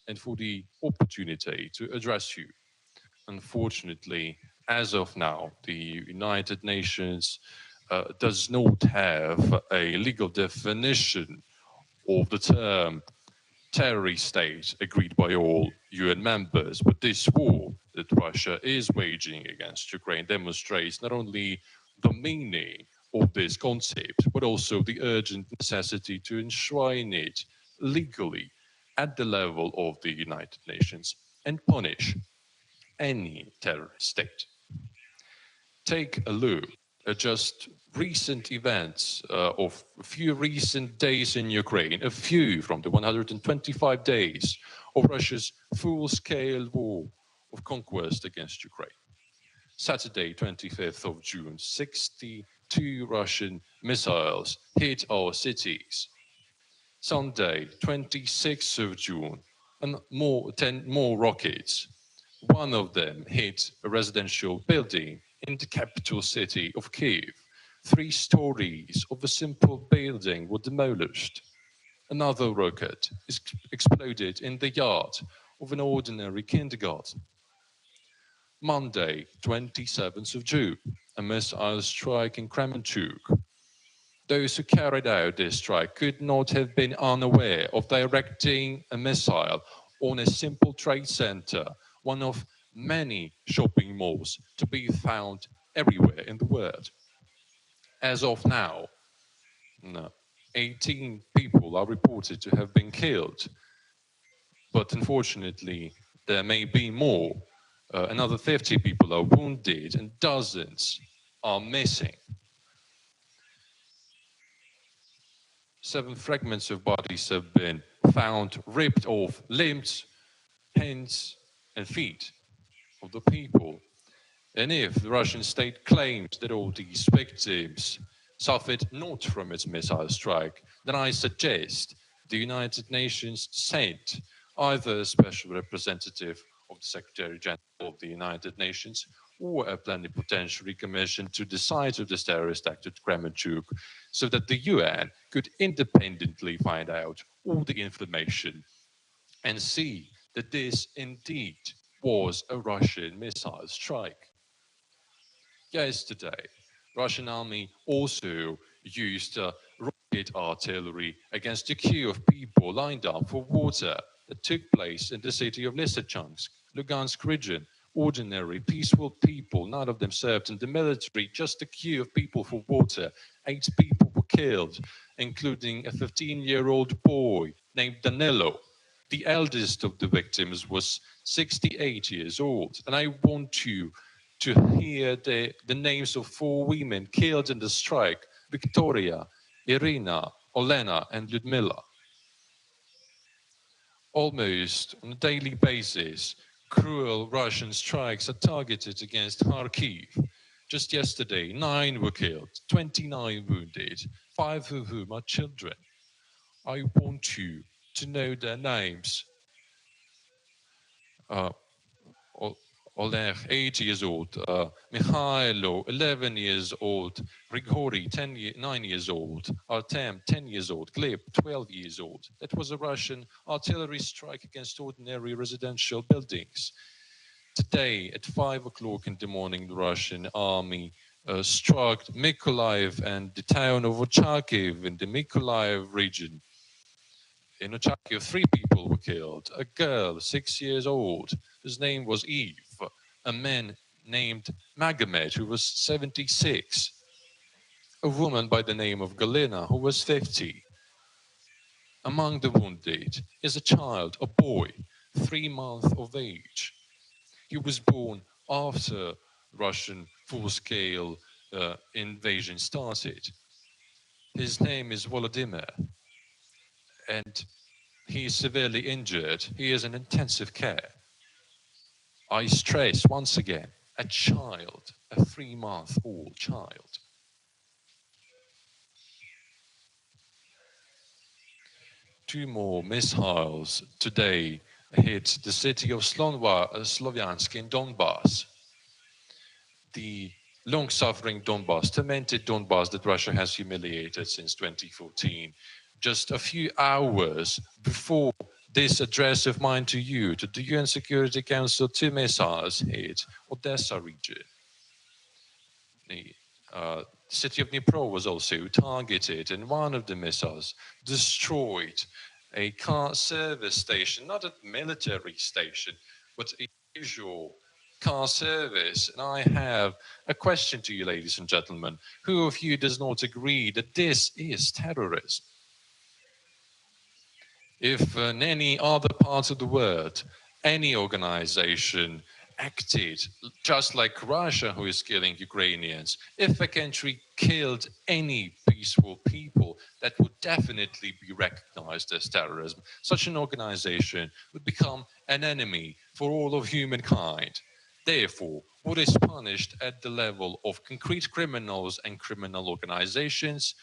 and for the opportunity to address you. Unfortunately, as of now, the United Nations does not have a legal definition of the term terrorist state agreed by all UN members. But this war that Russia is waging against Ukraine demonstrates not only the meaning of this concept, but also the urgent necessity to enshrine it legally at the level of the United Nations and punish any terrorist state. Take a look at just recent events of a few recent days in Ukraine, a few from the 125 days of Russia's full-scale war of conquest against Ukraine. Saturday, 25th of June, 62 Russian missiles hit our cities. Sunday, 26th of June, and 10 more rockets. One of them hit a residential building in the capital city of Kyiv. 3 stories of a simple building were demolished. Another rocket exploded in the yard of an ordinary kindergarten. Monday, 27th of June, a missile strike in Kremenchuk. Those who carried out this strike could not have been unaware of directing a missile on a simple trade center, one of many shopping malls to be found everywhere in the world. As of now, 18 people are reported to have been killed, but unfortunately, there may be more. Another 50 people are wounded and dozens are missing. 7 fragments of bodies have been found ripped off limbs, hands, and feet of the people. And if the Russian state claims that all these victims suffered not from its missile strike, then I suggest the United Nations send either a special representative of the Secretary General of the United Nations or a plenipotentiary commission to the site of this terrorist act at Kremenchuk, so that the UN could independently find out all the information and see that this indeed was a Russian missile strike. Yesterday, Russian army also used rocket artillery against a queue of people lined up for water that took place in the city of Lysychansk, Lugansk region. Ordinary, peaceful people, none of them served in the military, just a queue of people for water. 8 people were killed, including a 15-year-old boy named Danilo. The eldest of the victims was 68 years old. And I want you to hear the names of 4 women killed in the strike: Victoria, Irina, Olena, and Ludmila. Almost on a daily basis, cruel Russian strikes are targeted against Kharkiv. Just yesterday, 9 were killed, 29 wounded, 5 of whom are children. I want you to know their names. Oleg, 8 years old, Mikhailo, 11 years old, Grigory, 9 years old, Artem, 10 years old, Gleb, 12 years old. That was a Russian artillery strike against ordinary residential buildings. Today, at 5 o'clock in the morning, the Russian army struck Mykolaiv and the town of Ochakiv in the Mykolaiv region. In Ochakiv, 3 people were killed: a girl, 6 years old, whose name was Eve, a man named Magomed, who was 76, a woman by the name of Galina, who was 50. Among the wounded is a child, a boy, 3 months of age. He was born after Russian full-scale invasion started. His name is Vladimir, and he is severely injured. He is in intensive care. I stress once again, a child, a 3-month-old child. Two more missiles today hit the city of Sloviansk in Donbass. The long-suffering Donbass, tormented Donbass that Russia has humiliated since 2014. Just a few hours before This address of mine to you, to the UN Security Council, two missiles hit Odessa region. The city of Dnipro was also targeted, and one of the missiles destroyed a car service station, not a military station, but a usual car service. And I have a question to you, ladies and gentlemen. Who of you does not agree that this is terrorism? If in any other part of the world, any organization acted just like Russia, who is killing Ukrainians, if a country killed any peaceful people, that would definitely be recognized as terrorism. Such an organization would become an enemy for all of humankind. Therefore, what is punished at the level of concrete criminals and criminal organizations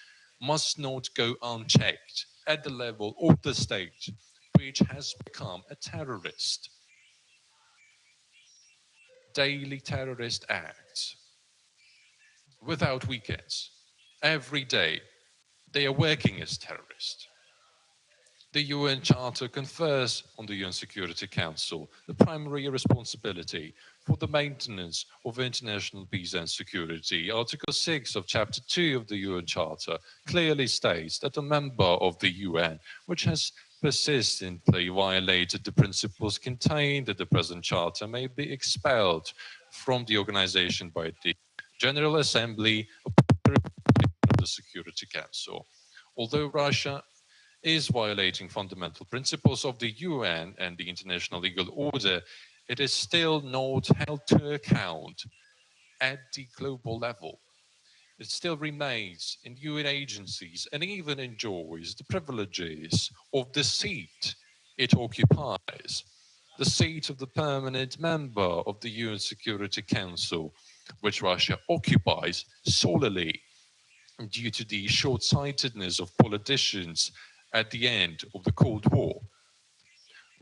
must not go unchecked at the level of the state, which has become a terrorist. Daily terrorist acts without weekends. Every day, they are working as terrorists. The UN Charter confers on the UN Security Council the primary responsibility for the maintenance of international peace and security. Article 6 of Chapter 2 of the UN Charter clearly states that a member of the UN which has persistently violated the principles contained in the present Charter may be expelled from the organization by the General Assembly of the Security Council. Although Russia is violating fundamental principles of the UN and the international legal order, it is still not held to account at the global level. It still remains in UN agencies and even enjoys the privileges of the seat it occupies, the seat of the permanent member of the UN Security Council, which Russia occupies solely due to the short sightedness of politicians at the end of the Cold War.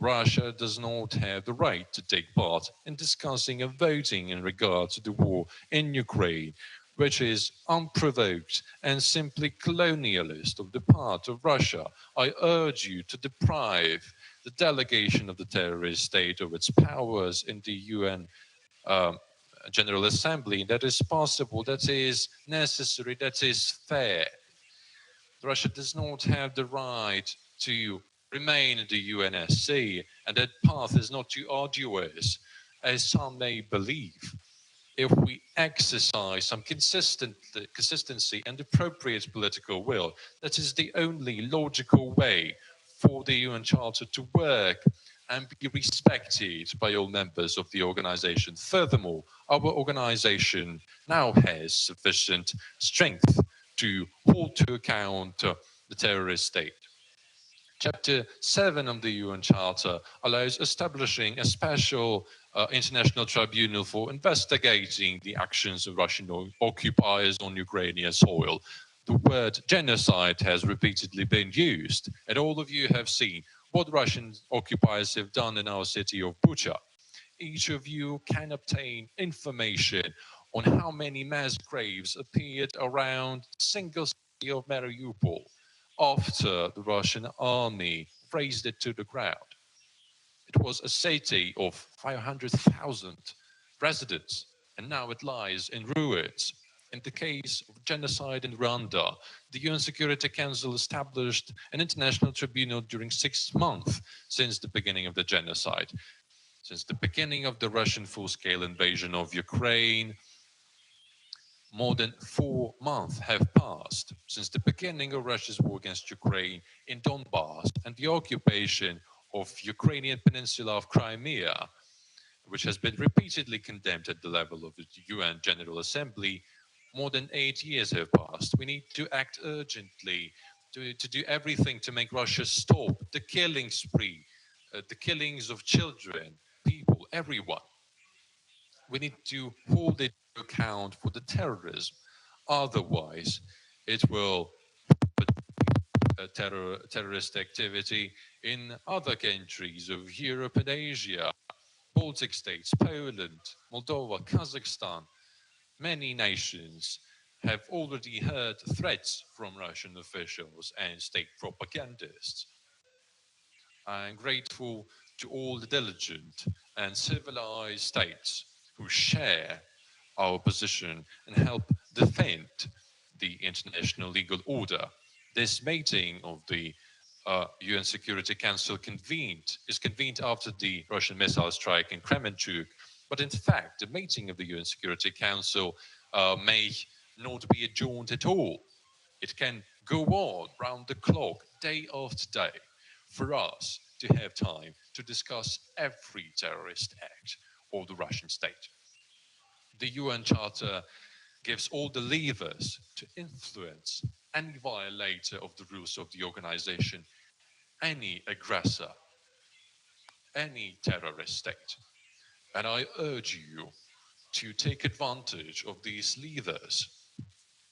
Russia does not have the right to take part in discussing and voting in regard to the war in Ukraine, which is unprovoked and simply colonialist of the part of Russia. I urge you to deprive the delegation of the terrorist state of its powers in the UN um, General Assembly. That is possible, that is necessary, that is fair. Russia does not have the right to remain in the UNSC, and that path is not too arduous, as some may believe. If we exercise some consistency and appropriate political will, that is the only logical way for the UN Charter to work and be respected by all members of the organization. Furthermore, our organization now has sufficient strength to hold to account the terrorist state. Chapter 7 of the UN Charter allows establishing a special international tribunal for investigating the actions of Russian occupiers on Ukrainian soil. The word genocide has repeatedly been used, and all of you have seen what Russian occupiers have done in our city of Bucha. Each of you can obtain information on how many mass graves appeared around the single city of Mariupol after the Russian army razed it to the ground. It was a city of 500,000 residents, and now it lies in ruins. In the case of genocide in Rwanda, the UN Security Council established an international tribunal during 6 months since the beginning of the genocide. Since the beginning of the Russian full-scale invasion of Ukraine, more than 4 months have passed since the beginning of Russia's war against Ukraine in Donbass and the occupation of Ukrainian peninsula of Crimea, which has been repeatedly condemned at the level of the UN General Assembly. More than 8 years have passed. We need to act urgently to do everything to make Russia stop the killing spree, the killings of children, people, everyone. We need to hold it to account for the terrorism. Otherwise, it will put terrorist activity in other countries of Europe and Asia, Baltic states, Poland, Moldova, Kazakhstan. Many nations have already heard threats from Russian officials and state propagandists. I'm grateful to all the diligent and civilized states who share our position and help defend the international legal order. This meeting of the UN Security Council is convened after the Russian missile strike in Kremenchuk. But in fact, the meeting of the UN Security Council may not be adjourned at all. It can go on round the clock, day after day, for us to have time to discuss every terrorist act of the Russian state. The UN Charter gives all the levers to influence any violator of the rules of the organization, any aggressor, any terrorist state. And I urge you to take advantage of these levers.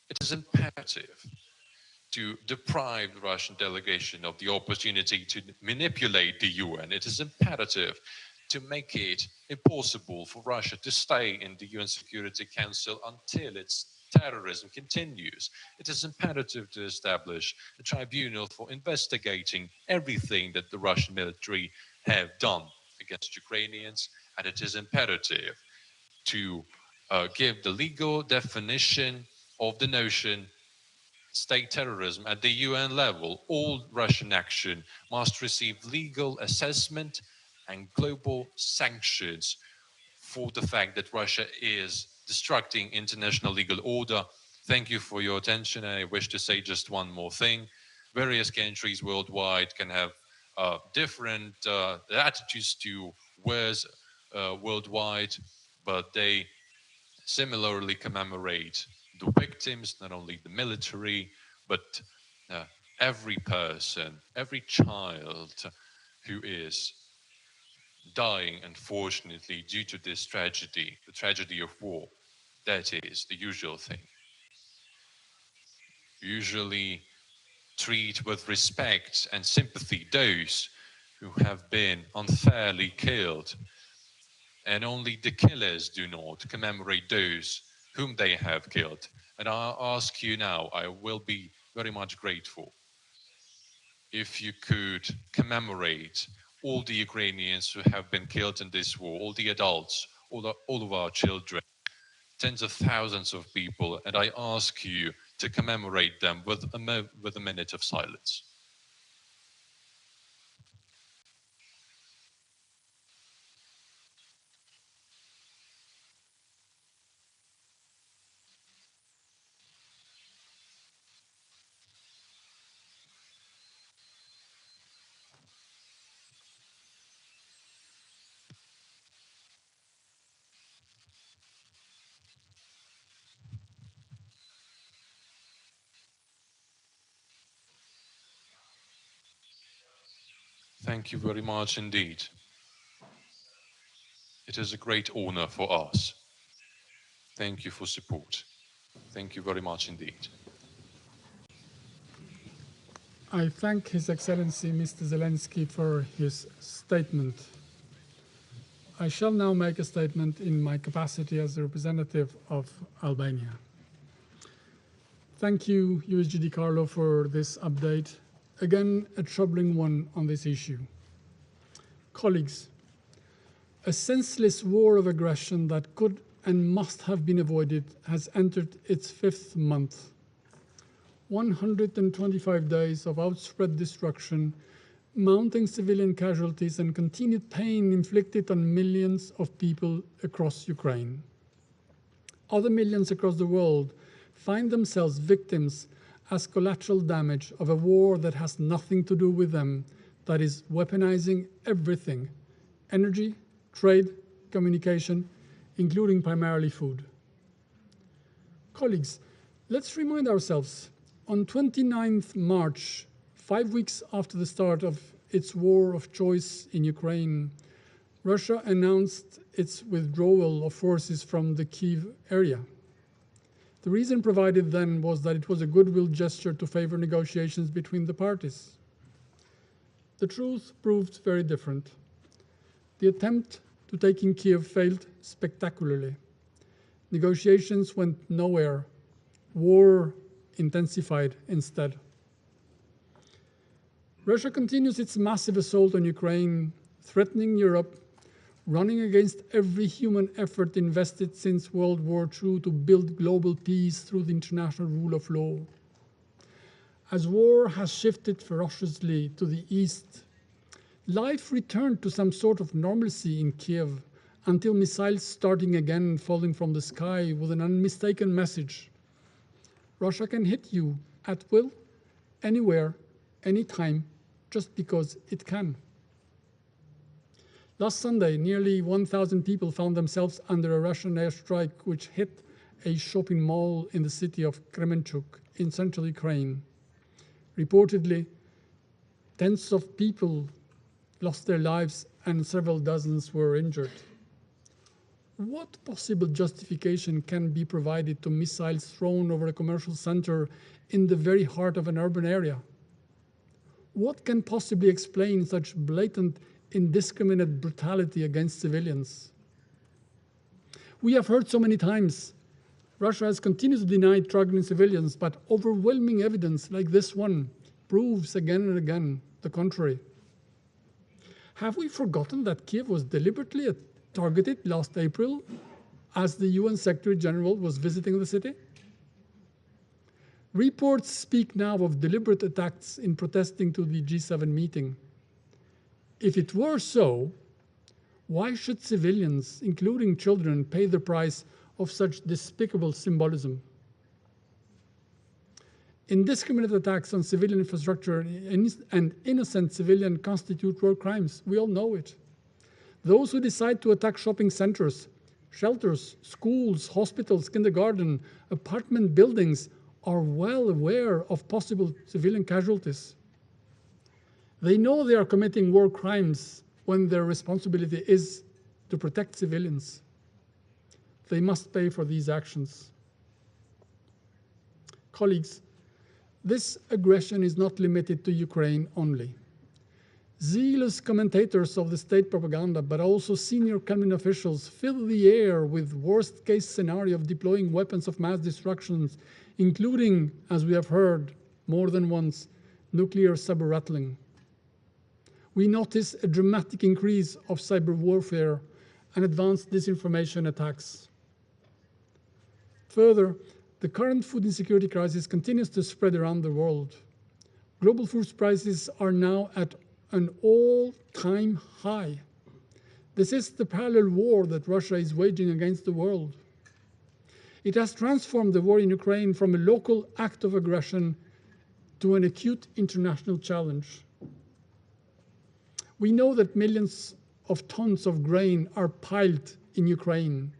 It is imperative to deprive the Russian delegation of the opportunity to manipulate the UN. It is imperative to make it impossible for Russia to stay in the UN Security Council until its terrorism continues. It is imperative to establish a tribunal for investigating everything that the Russian military have done against Ukrainians, and it is imperative to give the legal definition of the notion state terrorism at the UN level. All Russian action must receive legal assessment and global sanctions for the fact that Russia is destructing international legal order. Thank you for your attention. I wish to say just one more thing. Various countries worldwide can have different attitudes to wars worldwide, but they similarly commemorate the victims, not only the military, but uh, every person, every child who is dying, unfortunately, due to this tragedy, the tragedy of war. That is the usual thing. Usually treat with respect and sympathy those who have been unfairly killed, and only the killers do not commemorate those whom they have killed. And I ask you now, I will be very much grateful if you could commemorate all the Ukrainians who have been killed in this war, all the adults, all of our children, tens of thousands of people, and I ask you to commemorate them with a minute of silence. Thank you very much indeed. It is a great honor for us. Thank you for support. Thank you very much indeed. I thank His Excellency Mr. Zelensky for his statement. I shall now make a statement in my capacity as a representative of Albania. Thank you, USGD Carlo, for this update. Again, a troubling one on this issue. Colleagues, a senseless war of aggression that could and must have been avoided has entered its 5th month. 125 days of outspread destruction, mounting civilian casualties, and continued pain inflicted on millions of people across Ukraine. Other millions across the world find themselves victims as collateral damage of a war that has nothing to do with them, that is weaponizing everything: energy, trade, communication, including primarily food. Colleagues, let's remind ourselves, on 29th March, 5 weeks after the start of its war of choice in Ukraine, Russia announced its withdrawal of forces from the Kyiv area. The reason provided then was that it was a goodwill gesture to favor negotiations between the parties. The truth proved very different. The attempt to take in Kyiv failed spectacularly. Negotiations went nowhere. War intensified instead. Russia continues its massive assault on Ukraine, threatening Europe, running against every human effort invested since World War II to build global peace through the international rule of law. As war has shifted ferociously to the east, life returned to some sort of normalcy in Kiev until missiles starting again falling from the sky with an unmistaken message. Russia can hit you at will, anywhere, anytime, just because it can. Last Sunday, nearly 1,000 people found themselves under a Russian airstrike which hit a shopping mall in the city of Kremenchuk in central Ukraine. Reportedly, tens of people lost their lives and several dozens were injured. What possible justification can be provided to missiles thrown over a commercial center in the very heart of an urban area? What can possibly explain such blatant, indiscriminate brutality against civilians? We have heard so many times Russia has continued to deny struggling civilians, but overwhelming evidence like this one proves again and again the contrary. Have we forgotten that Kiev was deliberately targeted last April as the UN Secretary General was visiting the city? Reports speak now of deliberate attacks in protesting to the G7 meeting. If it were so, why should civilians, including children, pay the price of such despicable symbolism? Indiscriminate attacks on civilian infrastructure and innocent civilians constitute war crimes. We all know it. Those who decide to attack shopping centers, shelters, schools, hospitals, kindergarten, apartment buildings are well aware of possible civilian casualties. They know they are committing war crimes when their responsibility is to protect civilians. They must pay for these actions. Colleagues, this aggression is not limited to Ukraine only. Zealous commentators of the state propaganda, but also senior Kremlin officials, fill the air with worst-case scenario of deploying weapons of mass destruction, including, as we have heard more than once, nuclear saber rattling. We notice a dramatic increase of cyber warfare and advanced disinformation attacks. Further, the current food insecurity crisis continues to spread around the world. Global food prices are now at an all-time high. This is the parallel war that Russia is waging against the world. It has transformed the war in Ukraine from a local act of aggression to an acute international challenge. We know that millions of tons of grain are piled in Ukraine.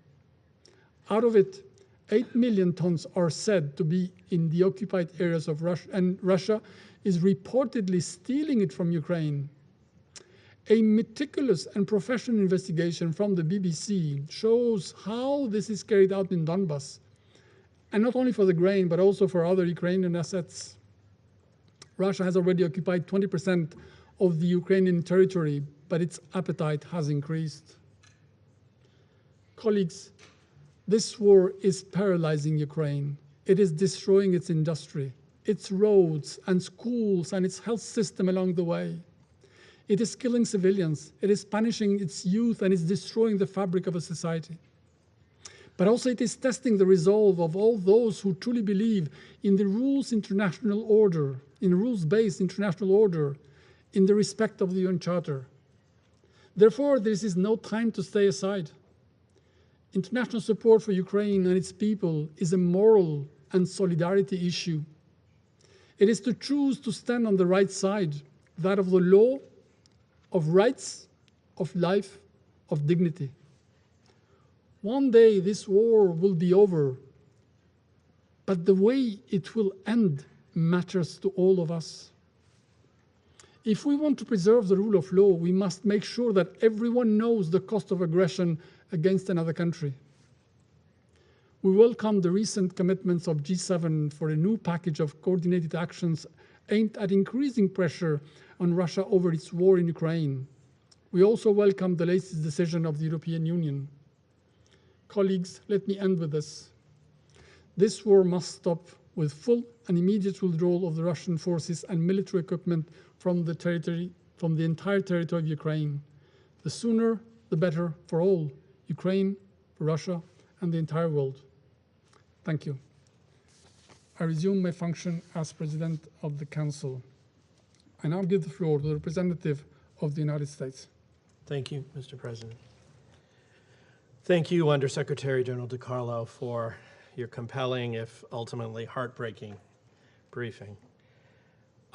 Out of it, 8 million tons are said to be in the occupied areas of Russia, and Russia is reportedly stealing it from Ukraine. A meticulous and professional investigation from the BBC shows how this is carried out in Donbass, and not only for the grain, but also for other Ukrainian assets. Russia has already occupied 20% of the Ukrainian territory, but its appetite has increased. Colleagues, this war is paralyzing Ukraine. It is destroying its industry, its roads and schools and its health system along the way. It is killing civilians. It is punishing its youth and is destroying the fabric of a society. But also it is testing the resolve of all those who truly believe in the rules-based international order, in the respect of the UN Charter. Therefore, this is no time to stay aside. International support for Ukraine and its people is a moral and solidarity issue. It is to choose to stand on the right side, that of the law, of rights, of life, of dignity. One day this war will be over, but the way it will end matters to all of us. If we want to preserve the rule of law, we must make sure that everyone knows the cost of aggression against another country. We welcome the recent commitments of G7 for a new package of coordinated actions aimed at increasing pressure on Russia over its war in Ukraine. We also welcome the latest decision of the European Union. Colleagues, let me end with this. This war must stop with full and immediate withdrawal of the Russian forces and military equipment from the entire territory of Ukraine. The sooner, the better for all, Ukraine, for Russia, and the entire world. Thank you. I resume my function as President of the Council. I now give the floor to the representative of the United States. Thank you, Mr. President. Thank you, Undersecretary General DiCarlo, for your compelling, if ultimately heartbreaking, briefing.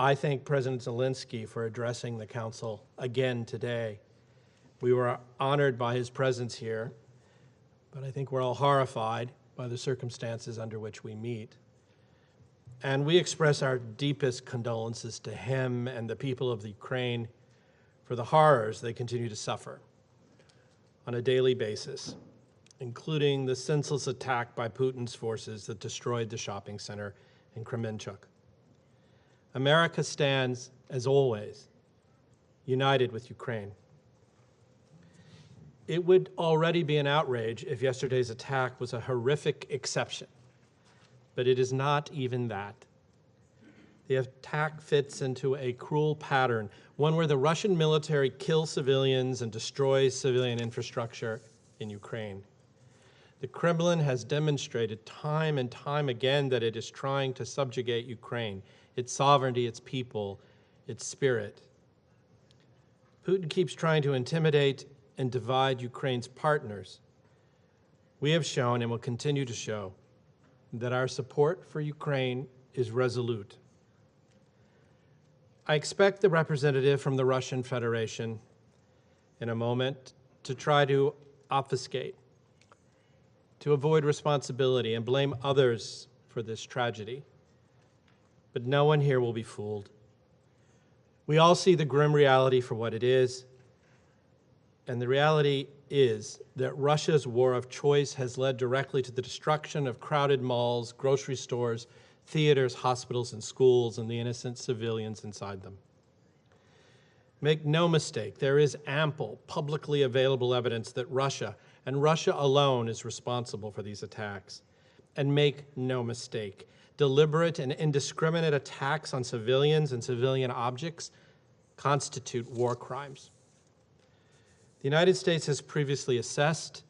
I thank President Zelensky for addressing the Council again today. We were honored by his presence here, but I think we're all horrified by the circumstances under which we meet. And we express our deepest condolences to him and the people of the Ukraine for the horrors they continue to suffer on a daily basis, including the senseless attack by Putin's forces that destroyed the shopping center in Kremenchuk. America stands, as always, united with Ukraine. It would already be an outrage if yesterday's attack was a horrific exception, but it is not even that. The attack fits into a cruel pattern, one where the Russian military kills civilians and destroys civilian infrastructure in Ukraine. The Kremlin has demonstrated time and time again that it is trying to subjugate Ukraine, its sovereignty, its people, its spirit. Putin keeps trying to intimidate and divide Ukraine's partners. We have shown and will continue to show that our support for Ukraine is resolute. I expect the representative from the Russian Federation in a moment to try to obfuscate, to avoid responsibility and blame others for this tragedy. But no one here will be fooled. We all see the grim reality for what it is, and the reality is that Russia's war of choice has led directly to the destruction of crowded malls, grocery stores, theaters, hospitals, and schools, and the innocent civilians inside them. Make no mistake, there is ample publicly available evidence that Russia, and Russia alone, is responsible for these attacks. And make no mistake, deliberate and indiscriminate attacks on civilians and civilian objects constitute war crimes. The United States has previously assessed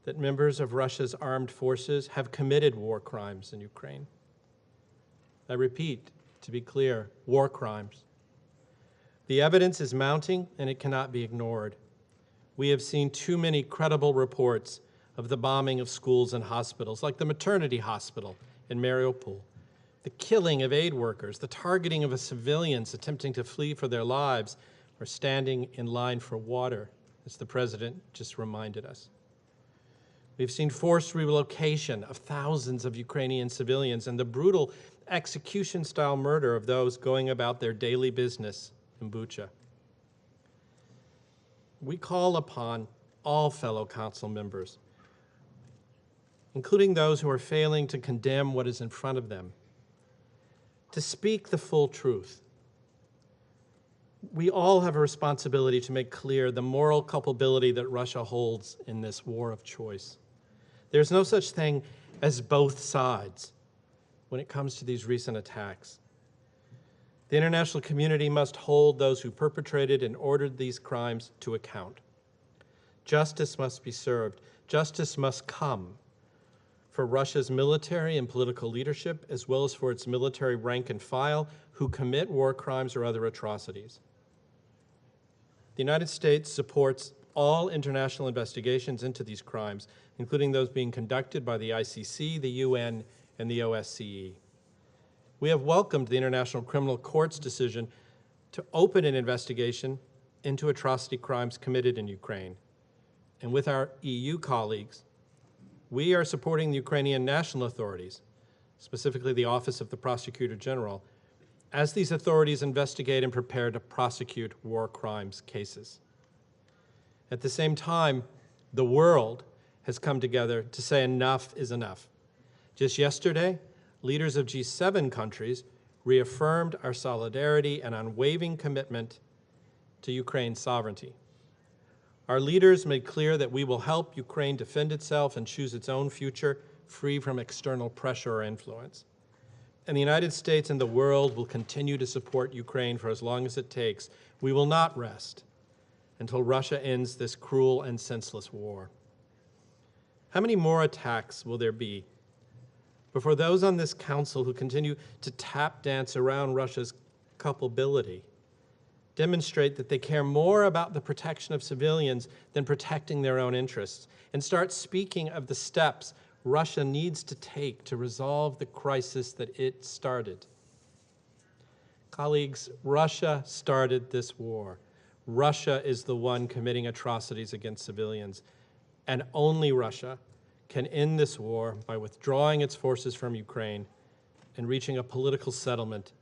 that members of Russia's armed forces have committed war crimes in Ukraine. I repeat, to be clear, war crimes. The evidence is mounting and it cannot be ignored. We have seen too many credible reports of the bombing of schools and hospitals, like the maternity hospital in Mariupol, the killing of aid workers, the targeting of civilians attempting to flee for their lives or standing in line for water, as the president just reminded us. We've seen forced relocation of thousands of Ukrainian civilians and the brutal execution-style murder of those going about their daily business in Bucha. We call upon all fellow council members, including those who are failing to condemn what is in front of them, to speak the full truth. We all have a responsibility to make clear the moral culpability that Russia holds in this war of choice. There's no such thing as both sides when it comes to these recent attacks. The international community must hold those who perpetrated and ordered these crimes to account. Justice must be served. Justice must come for Russia's military and political leadership, as well as for its military rank and file who commit war crimes or other atrocities. The United States supports all international investigations into these crimes, including those being conducted by the ICC, the UN, and the OSCE. We have welcomed the International Criminal Court's decision to open an investigation into atrocity crimes committed in Ukraine. And with our EU colleagues, we are supporting the Ukrainian national authorities, specifically the Office of the Prosecutor General, as these authorities investigate and prepare to prosecute war crimes cases. At the same time, the world has come together to say enough is enough. Just yesterday, leaders of G7 countries reaffirmed our solidarity and unwavering commitment to Ukraine's sovereignty. Our leaders made clear that we will help Ukraine defend itself and choose its own future free from external pressure or influence. and the United States and the world will continue to support Ukraine for as long as it takes, we will not rest until Russia ends this cruel and senseless war. How many more attacks will there be before those on this council who continue to tap dance around Russia's culpability demonstrate that they care more about the protection of civilians than protecting their own interests, and start speaking of the steps Russia needs to take to resolve the crisis that it started? Colleagues, Russia started this war. Russia is the one committing atrocities against civilians, and only Russia can end this war by withdrawing its forces from Ukraine and reaching a political settlement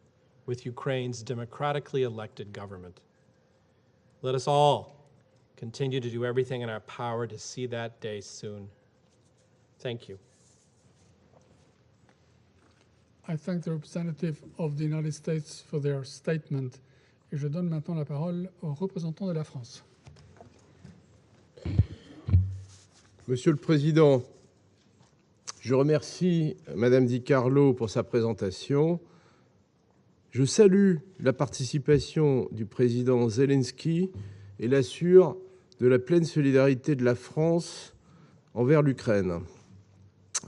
with Ukraine's democratically elected government. Let us all continue to do everything in our power to see that day soon. Thank you. I thank the representative of the United States for their statement. Et je donne maintenant la parole au représentant de la France. Monsieur le Président, je remercie Madame Di Carlo pour sa présentation. Je salue la participation du président Zelensky et l'assure de la pleine solidarité de la France envers l'Ukraine.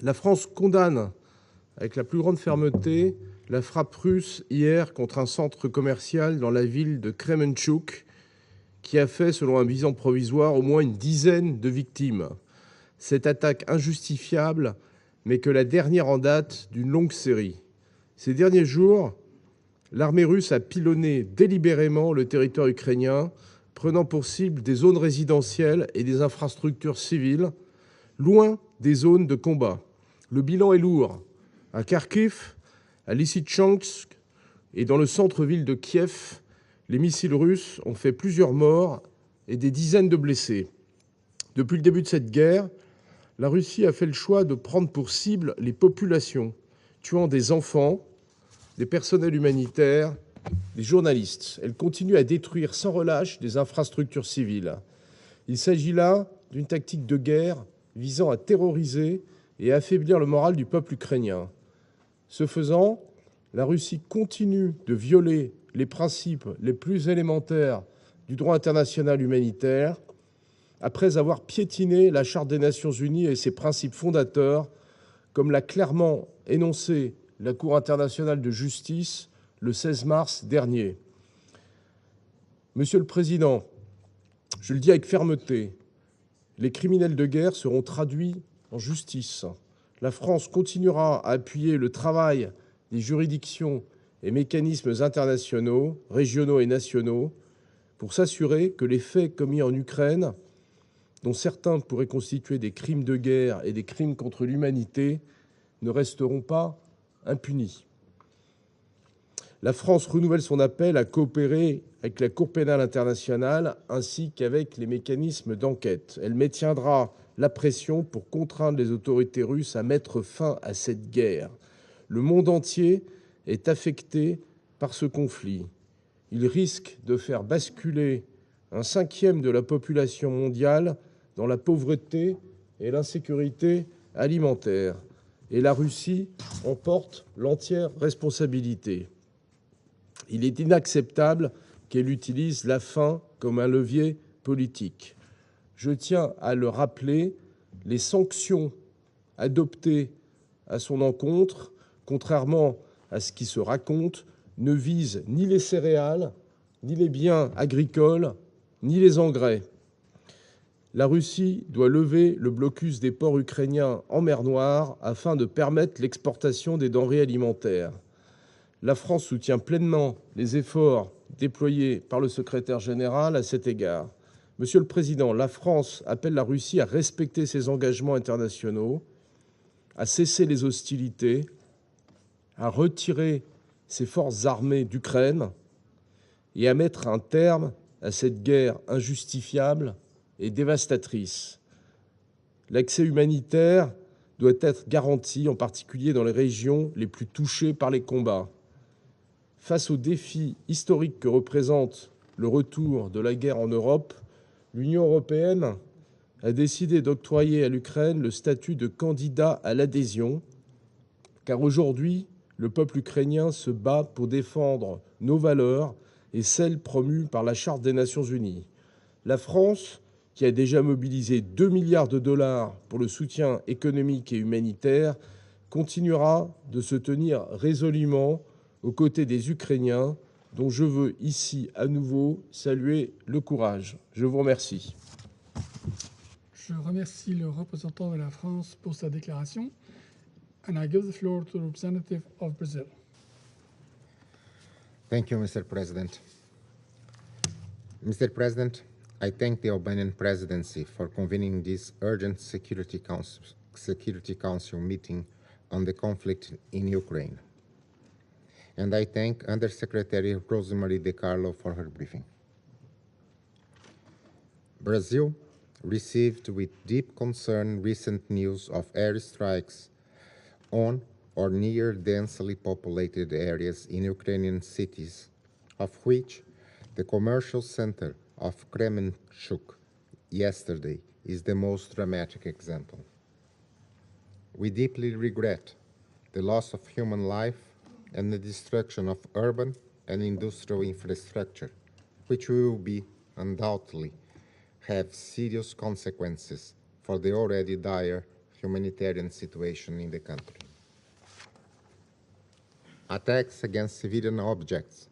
La France condamne avec la plus grande fermeté la frappe russe hier contre un centre commercial dans la ville de Kremenchuk qui a fait, selon un bilan provisoire, au moins une dizaine de victimes. Cette attaque injustifiable n'est que la dernière en date d'une longue série. Ces derniers jours, l'armée russe a pilonné délibérément le territoire ukrainien, prenant pour cible des zones résidentielles et des infrastructures civiles, loin des zones de combat. Le bilan est lourd. À Kharkiv, à Lysychansk et dans le centre-ville de Kiev, les missiles russes ont fait plusieurs morts et des dizaines de blessés. Depuis le début de cette guerre, la Russie a fait le choix de prendre pour cible les populations, tuant des enfants, des personnels humanitaires, des journalistes. Elle continue à détruire sans relâche des infrastructures civiles. Il s'agit là d'une tactique de guerre visant à terroriser et à affaiblir le moral du peuple ukrainien. Ce faisant, la Russie continue de violer les principes les plus élémentaires du droit international humanitaire, après avoir piétiné la Charte des Nations Unies et ses principes fondateurs, comme l'a clairement énoncé la Cour internationale de justice le 16 mars dernier. Monsieur le Président, je le dis avec fermeté, les criminels de guerre seront traduits en justice. La France continuera à appuyer le travail des juridictions et mécanismes internationaux, régionaux et nationaux, pour s'assurer que les faits commis en Ukraine, dont certains pourraient constituer des crimes de guerre et des crimes contre l'humanité, ne resteront pas impunis. La France renouvelle son appel à coopérer avec la Cour pénale internationale ainsi qu'avec les mécanismes d'enquête. Elle maintiendra la pression pour contraindre les autorités russes à mettre fin à cette guerre. Le monde entier est affecté par ce conflit. Il risque de faire basculer un cinquième de la population mondiale dans la pauvreté et l'insécurité alimentaire. Et la Russie en porte l'entière responsabilité. Il est inacceptable qu'elle utilise la faim comme un levier politique. Je tiens à le rappeler, les sanctions adoptées à son encontre, contrairement à ce qui se raconte, ne visent ni les céréales, ni les biens agricoles, ni les engrais. La Russie doit lever le blocus des ports ukrainiens en mer Noire afin de permettre l'exportation des denrées alimentaires. La France soutient pleinement les efforts déployés par le secrétaire général à cet égard. Monsieur le Président, la France appelle la Russie à respecter ses engagements internationaux, à cesser les hostilités, à retirer ses forces armées d'Ukraine et à mettre un terme à cette guerre injustifiable et dévastatrice. L'accès humanitaire doit être garanti, en particulier dans les régions les plus touchées par les combats. Face aux défis historiques que représente le retour de la guerre en Europe, l'Union européenne a décidé d'octroyer à l'Ukraine le statut de candidat à l'adhésion, car aujourd'hui, le peuple ukrainien se bat pour défendre nos valeurs et celles promues par la Charte des Nations Unies. La France, qui a déjà mobilisé 2 milliards de dollars pour le soutien économique et humanitaire, continuera de se tenir résolument aux côtés des Ukrainiens, dont je veux ici à nouveau saluer le courage. Je vous remercie. Je remercie le représentant de la France pour sa déclaration. And I give the floor to the representative of Brazil. Thank you, Mr. President. Mr. President, I thank the Albanian Presidency for convening this urgent Security Council meeting on the conflict in Ukraine. And I thank Undersecretary Rosemary DiCarlo for her briefing. Brazil received with deep concern recent news of airstrikes on or near densely populated areas in Ukrainian cities, of which the commercial center of Kremenchuk yesterday is the most dramatic example. We deeply regret the loss of human life and the destruction of urban and industrial infrastructure, which will be undoubtedly have serious consequences for the already dire humanitarian situation in the country. Attacks against civilian objects,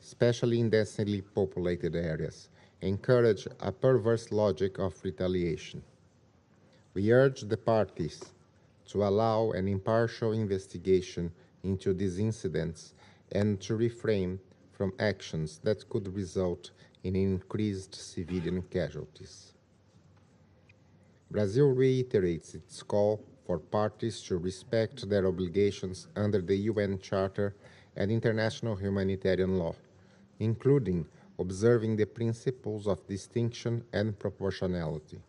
especially in densely populated areas, encourage a perverse logic of retaliation. We urge the parties to allow an impartial investigation into these incidents and to refrain from actions that could result in increased civilian casualties. Brazil reiterates its call for parties to respect their obligations under the UN Charter and international humanitarian law, including observing the principles of distinction and proportionality.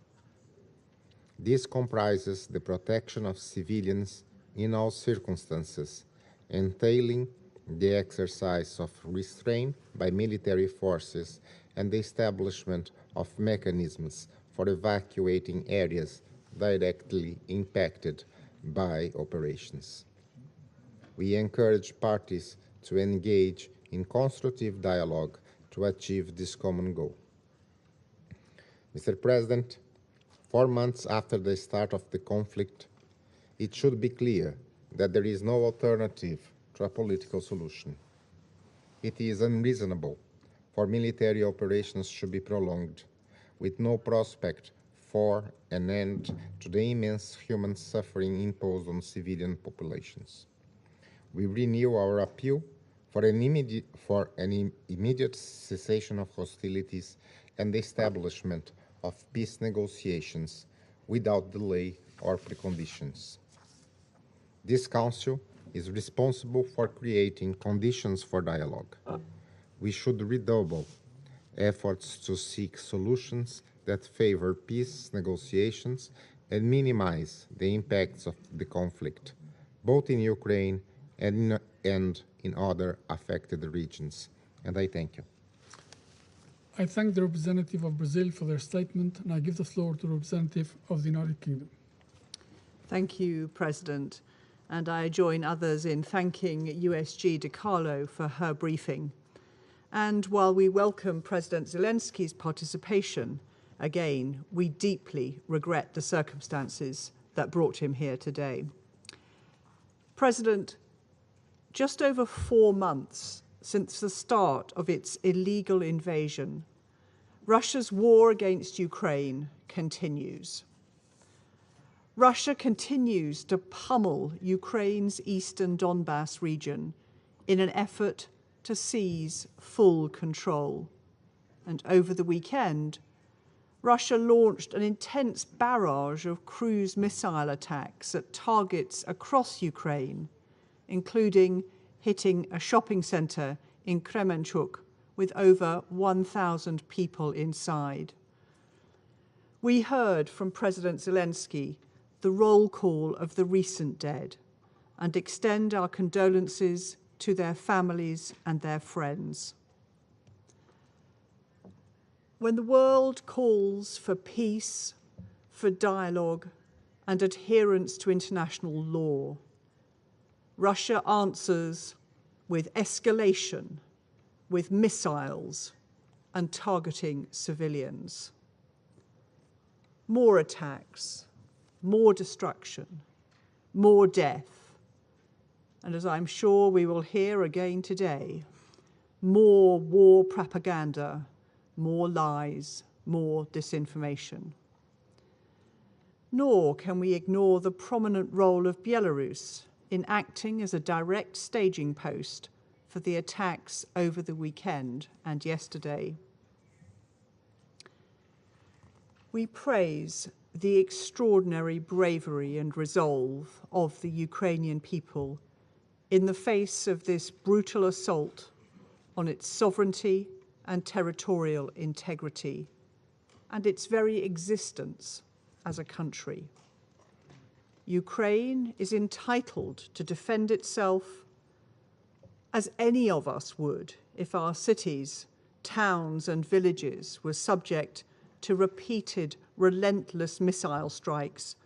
This comprises the protection of civilians in all circumstances, entailing the exercise of restraint by military forces and the establishment of mechanisms for evacuating areas directly impacted by operations. We encourage parties to engage in constructive dialogue to achieve this common goal. Mr. President, 4 months after the start of the conflict, it should be clear that there is no alternative to a political solution. It is unreasonable for military operations to be prolonged, with no prospect for an end to the immense human suffering imposed on civilian populations. We renew our appeal for an immediate cessation of hostilities and the establishment of peace negotiations without delay or preconditions. This Council is responsible for creating conditions for dialogue. We should redouble efforts to seek solutions that favor peace negotiations and minimize the impacts of the conflict, both in Ukraine and in other affected regions. And I thank you. I thank the representative of Brazil for their statement, and I give the floor to the representative of the United Kingdom. Thank you, President. And I join others in thanking USG DiCarlo for her briefing. And while we welcome President Zelensky's participation, again, we deeply regret the circumstances that brought him here today. President, just over 4 months since the start of its illegal invasion, Russia's war against Ukraine continues. Russia continues to pummel Ukraine's eastern Donbass region in an effort to seize full control. And over the weekend, Russia launched an intense barrage of cruise missile attacks at targets across Ukraine, including hitting a shopping center in Kremenchuk with over 1,000 people inside. We heard from President Zelensky the roll call of the recent dead and extend our condolences to their families and their friends. When the world calls for peace, for dialogue, and adherence to international law, Russia answers with escalation, with missiles and targeting civilians. More attacks, more destruction, more death, and as I'm sure we will hear again today, more war propaganda, more lies, more disinformation. Nor can we ignore the prominent role of Belarus in acting as a direct staging post for the attacks over the weekend and yesterday. We praise the extraordinary bravery and resolve of the Ukrainian people in the face of this brutal assault on its sovereignty and territorial integrity and its very existence as a country. Ukraine is entitled to defend itself as any of us would if our cities, towns and villages were subject to repeated, relentless missile strikes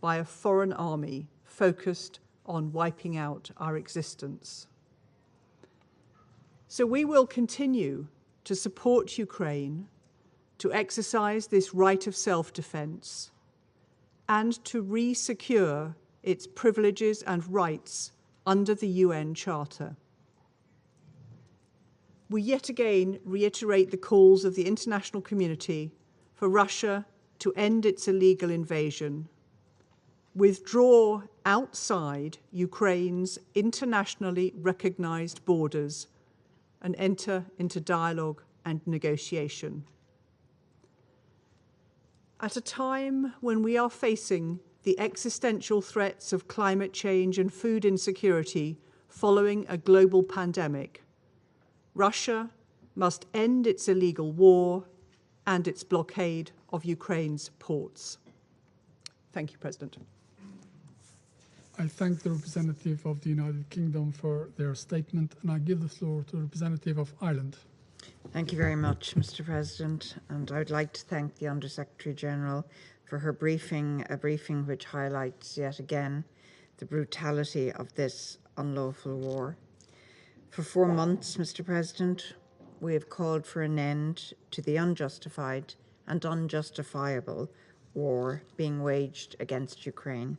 by a foreign army focused on wiping out our existence. So we will continue to support Ukraine to exercise this right of self-defense and to re-secure its privileges and rights under the UN Charter. We yet again reiterate the calls of the international community for Russia to end its illegal invasion, withdraw outside Ukraine's internationally recognized borders, and enter into dialogue and negotiation. At a time when we are facing the existential threats of climate change and food insecurity following a global pandemic, Russia must end its illegal war and its blockade of Ukraine's ports. Thank you, President. I thank the representative of the United Kingdom for their statement, and I give the floor to the representative of Ireland. Thank you very much, Mr. President, and I would like to thank the Under-Secretary General for her briefing, a briefing which highlights yet again the brutality of this unlawful war. For 4 months, Mr. President, we have called for an end to the unjustified and unjustifiable war being waged against Ukraine.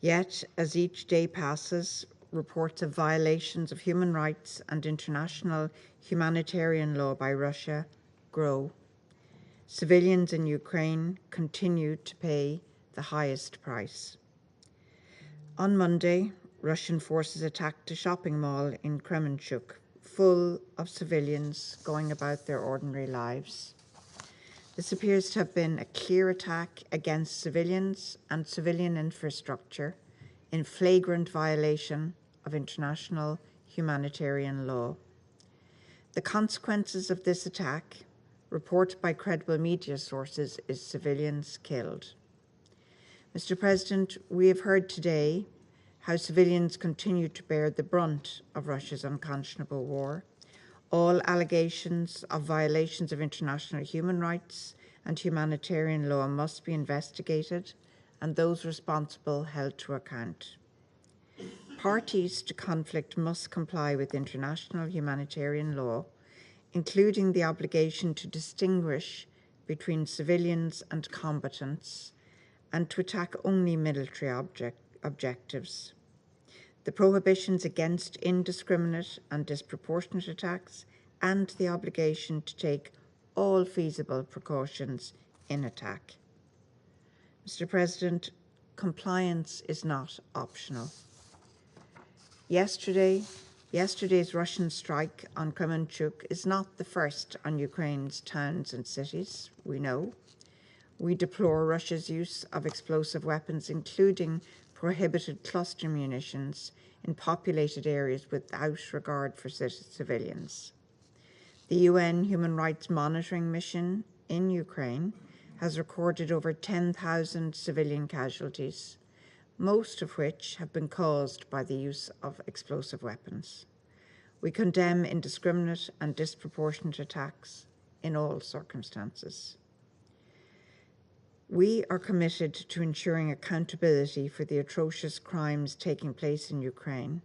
Yet, as each day passes, reports of violations of human rights and international humanitarian law by Russia grow. Civilians in Ukraine continue to pay the highest price. On Monday, Russian forces attacked a shopping mall in Kremenchuk, full of civilians going about their ordinary lives. This appears to have been a clear attack against civilians and civilian infrastructure in flagrant violation of international humanitarian law. The consequences of this attack, reported by credible media sources, is civilians killed. Mr. President, we have heard today how civilians continue to bear the brunt of Russia's unconscionable war. All allegations of violations of international human rights and humanitarian law must be investigated and those responsible held to account. Parties to conflict must comply with international humanitarian law, including the obligation to distinguish between civilians and combatants and to attack only military objectives. The prohibitions against indiscriminate and disproportionate attacks, and the obligation to take all feasible precautions in attack. Mr. President, compliance is not optional. Yesterday's Russian strike on Kremenchuk is not the first on Ukraine's towns and cities, we know. We deplore Russia's use of explosive weapons, including prohibited cluster munitions, in populated areas without regard for civilians. The UN Human Rights Monitoring Mission in Ukraine has recorded over 10,000 civilian casualties, most of which have been caused by the use of explosive weapons. We condemn indiscriminate and disproportionate attacks in all circumstances. We are committed to ensuring accountability for the atrocious crimes taking place in Ukraine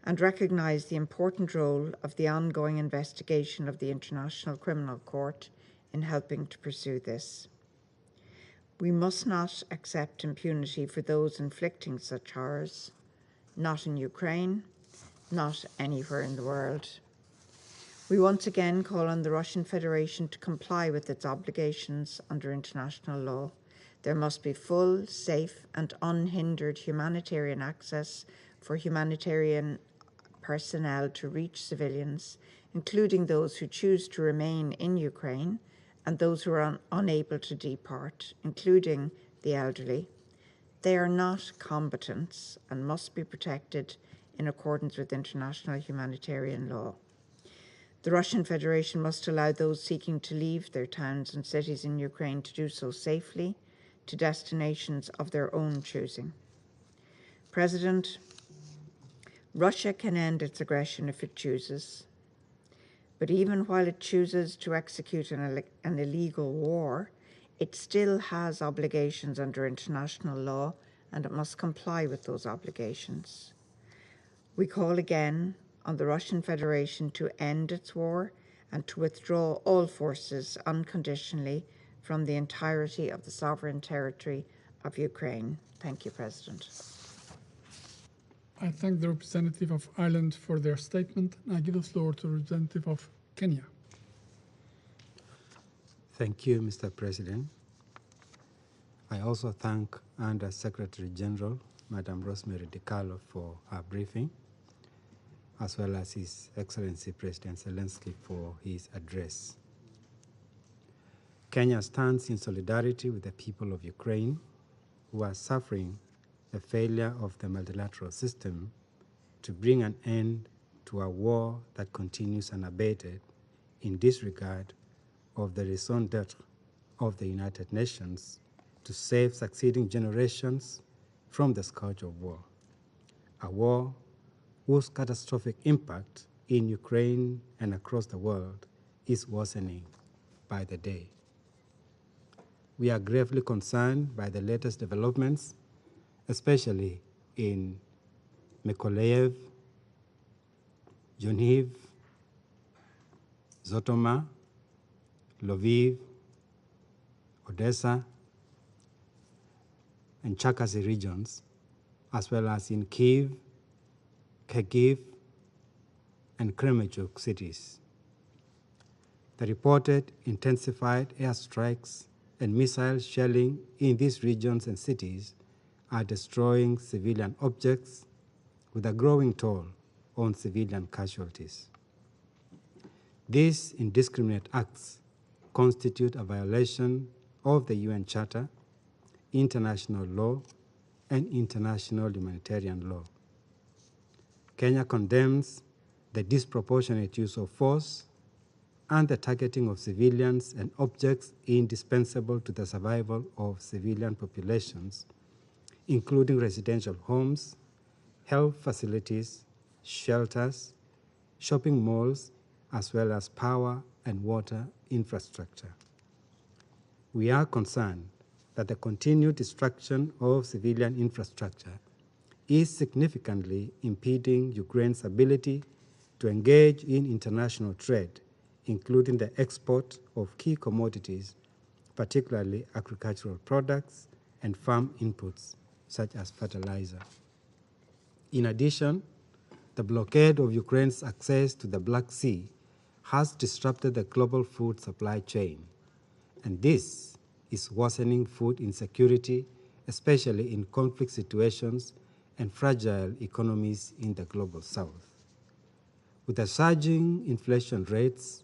and recognise the important role of the ongoing investigation of the International Criminal Court in helping to pursue this. We must not accept impunity for those inflicting such horrors, not in Ukraine, not anywhere in the world. We once again call on the Russian Federation to comply with its obligations under international law. There must be full, safe and unhindered humanitarian access for humanitarian personnel to reach civilians, including those who choose to remain in Ukraine and those who are unable to depart, including the elderly. They are not combatants and must be protected in accordance with international humanitarian law. The Russian Federation must allow those seeking to leave their towns and cities in Ukraine to do so safely to destinations of their own choosing. President, Russia can end its aggression if it chooses, but even while it chooses to execute an illegal war, it still has obligations under international law and it must comply with those obligations. We call again on the Russian Federation to end its war and to withdraw all forces unconditionally from the entirety of the sovereign territory of Ukraine. Thank you, President. I thank the representative of Ireland for their statement, and I give the floor to the representative of Kenya. Thank you, Mr. President. I also thank Under Secretary General, Madam Rosemary DiCarlo, for her briefing, as well as His Excellency President Zelensky for his address. Kenya stands in solidarity with the people of Ukraine who are suffering the failure of the multilateral system to bring an end to a war that continues unabated in disregard of the raison d'etre of the United Nations to save succeeding generations from the scourge of war, a war whose catastrophic impact in Ukraine and across the world is worsening by the day. We are gravely concerned by the latest developments, especially in Mykolaiv, Yoniv, Zhytomyr, Lviv, Odessa, and Cherkasy regions, as well as in Kyiv, Kharkiv, and Kremenchuk cities. The reported intensified airstrikes and missile shelling in these regions and cities are destroying civilian objects with a growing toll on civilian casualties. These indiscriminate acts constitute a violation of the UN Charter, international law, and international humanitarian law. Kenya condemns the disproportionate use of force and the targeting of civilians and objects indispensable to the survival of civilian populations, including residential homes, health facilities, shelters, shopping malls, as well as power and water infrastructure. We are concerned that the continued destruction of civilian infrastructure is significantly impeding Ukraine's ability to engage in international trade, including the export of key commodities, particularly agricultural products and farm inputs, such as fertilizer. In addition, the blockade of Ukraine's access to the Black Sea has disrupted the global food supply chain, and this is worsening food insecurity, especially in conflict situations and fragile economies in the global south. With the surging inflation rates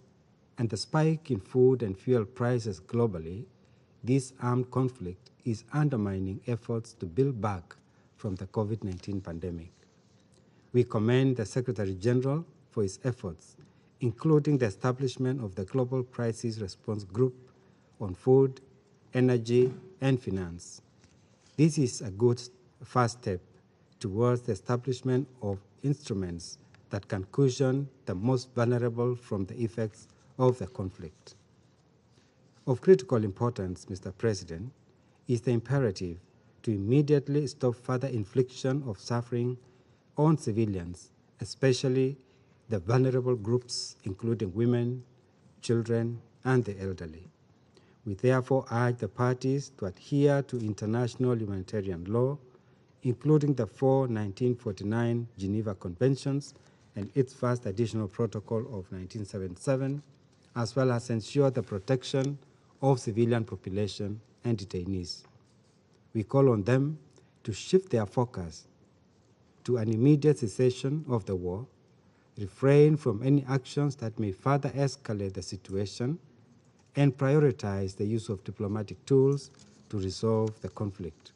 and the spike in food and fuel prices globally, this armed conflict is undermining efforts to build back from the COVID-19 pandemic. We commend the Secretary General for his efforts, including the establishment of the Global Crisis Response Group on Food, Energy, and Finance. This is a good first step towards the establishment of instruments that can cushion the most vulnerable from the effects of the conflict. Of critical importance, Mr. President, is the imperative to immediately stop further infliction of suffering on civilians, especially the vulnerable groups, including women, children, and the elderly. We therefore urge the parties to adhere to international humanitarian law, including the 4 1949 Geneva Conventions and its first additional protocol of 1977, as well as ensure the protection of civilian population and detainees. We call on them to shift their focus to an immediate cessation of the war, refrain from any actions that may further escalate the situation, and prioritize the use of diplomatic tools to resolve the conflict.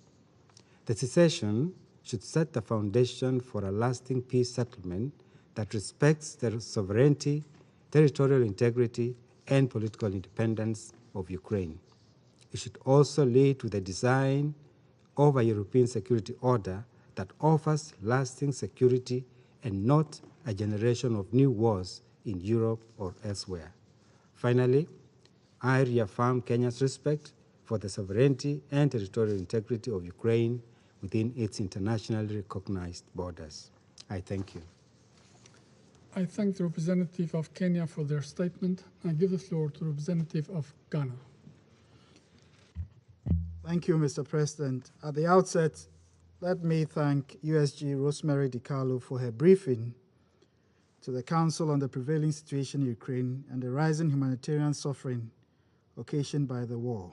The cessation should set the foundation for a lasting peace settlement that respects the sovereignty, territorial integrity, and political independence of Ukraine. It should also lead to the design of a European security order that offers lasting security and not a generation of new wars in Europe or elsewhere. Finally, I reaffirm Kenya's respect for the sovereignty and territorial integrity of Ukraine within its internationally recognized borders. I thank you. I thank the representative of Kenya for their statement. I give the floor to the representative of Ghana. Thank you, Mr. President. At the outset, let me thank USG Rosemary DiCarlo for her briefing to the Council on the prevailing situation in Ukraine and the rising humanitarian suffering occasioned by the war.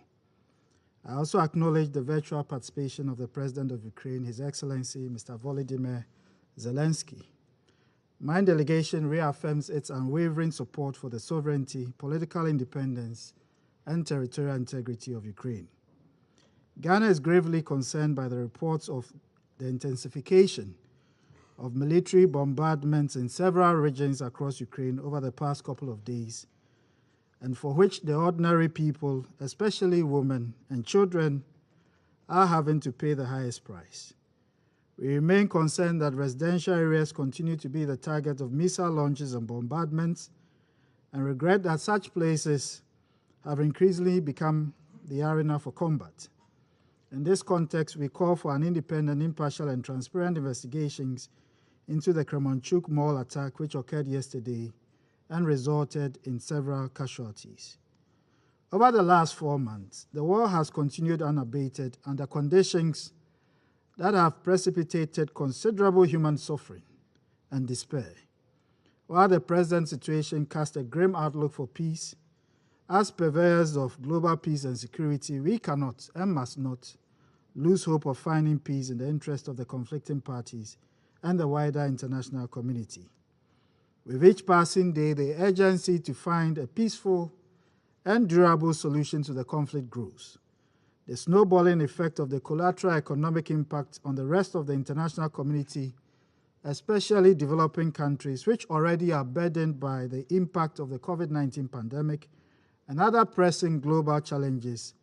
I also acknowledge the virtual participation of the President of Ukraine, His Excellency Mr. Volodymyr Zelensky. My delegation reaffirms its unwavering support for the sovereignty, political independence, and territorial integrity of Ukraine. Ghana is gravely concerned by the reports of the intensification of military bombardments in several regions across Ukraine over the past couple of days, and for which the ordinary people, especially women and children, are having to pay the highest price. We remain concerned that residential areas continue to be the target of missile launches and bombardments, and regret that such places have increasingly become the arena for combat. In this context, we call for an independent, impartial, and transparent investigations into the Kremenchuk mall attack which occurred yesterday and resulted in several casualties. Over the last 4 months, the war has continued unabated under conditions that have precipitated considerable human suffering and despair. While the present situation casts a grim outlook for peace, as purveyors of global peace and security, we cannot and must not lose hope of finding peace in the interest of the conflicting parties and the wider international community. With each passing day, the urgency to find a peaceful and durable solution to the conflict grows. The snowballing effect of the collateral economic impact on the rest of the international community, especially developing countries which already are burdened by the impact of the COVID-19 pandemic and other pressing global challenges,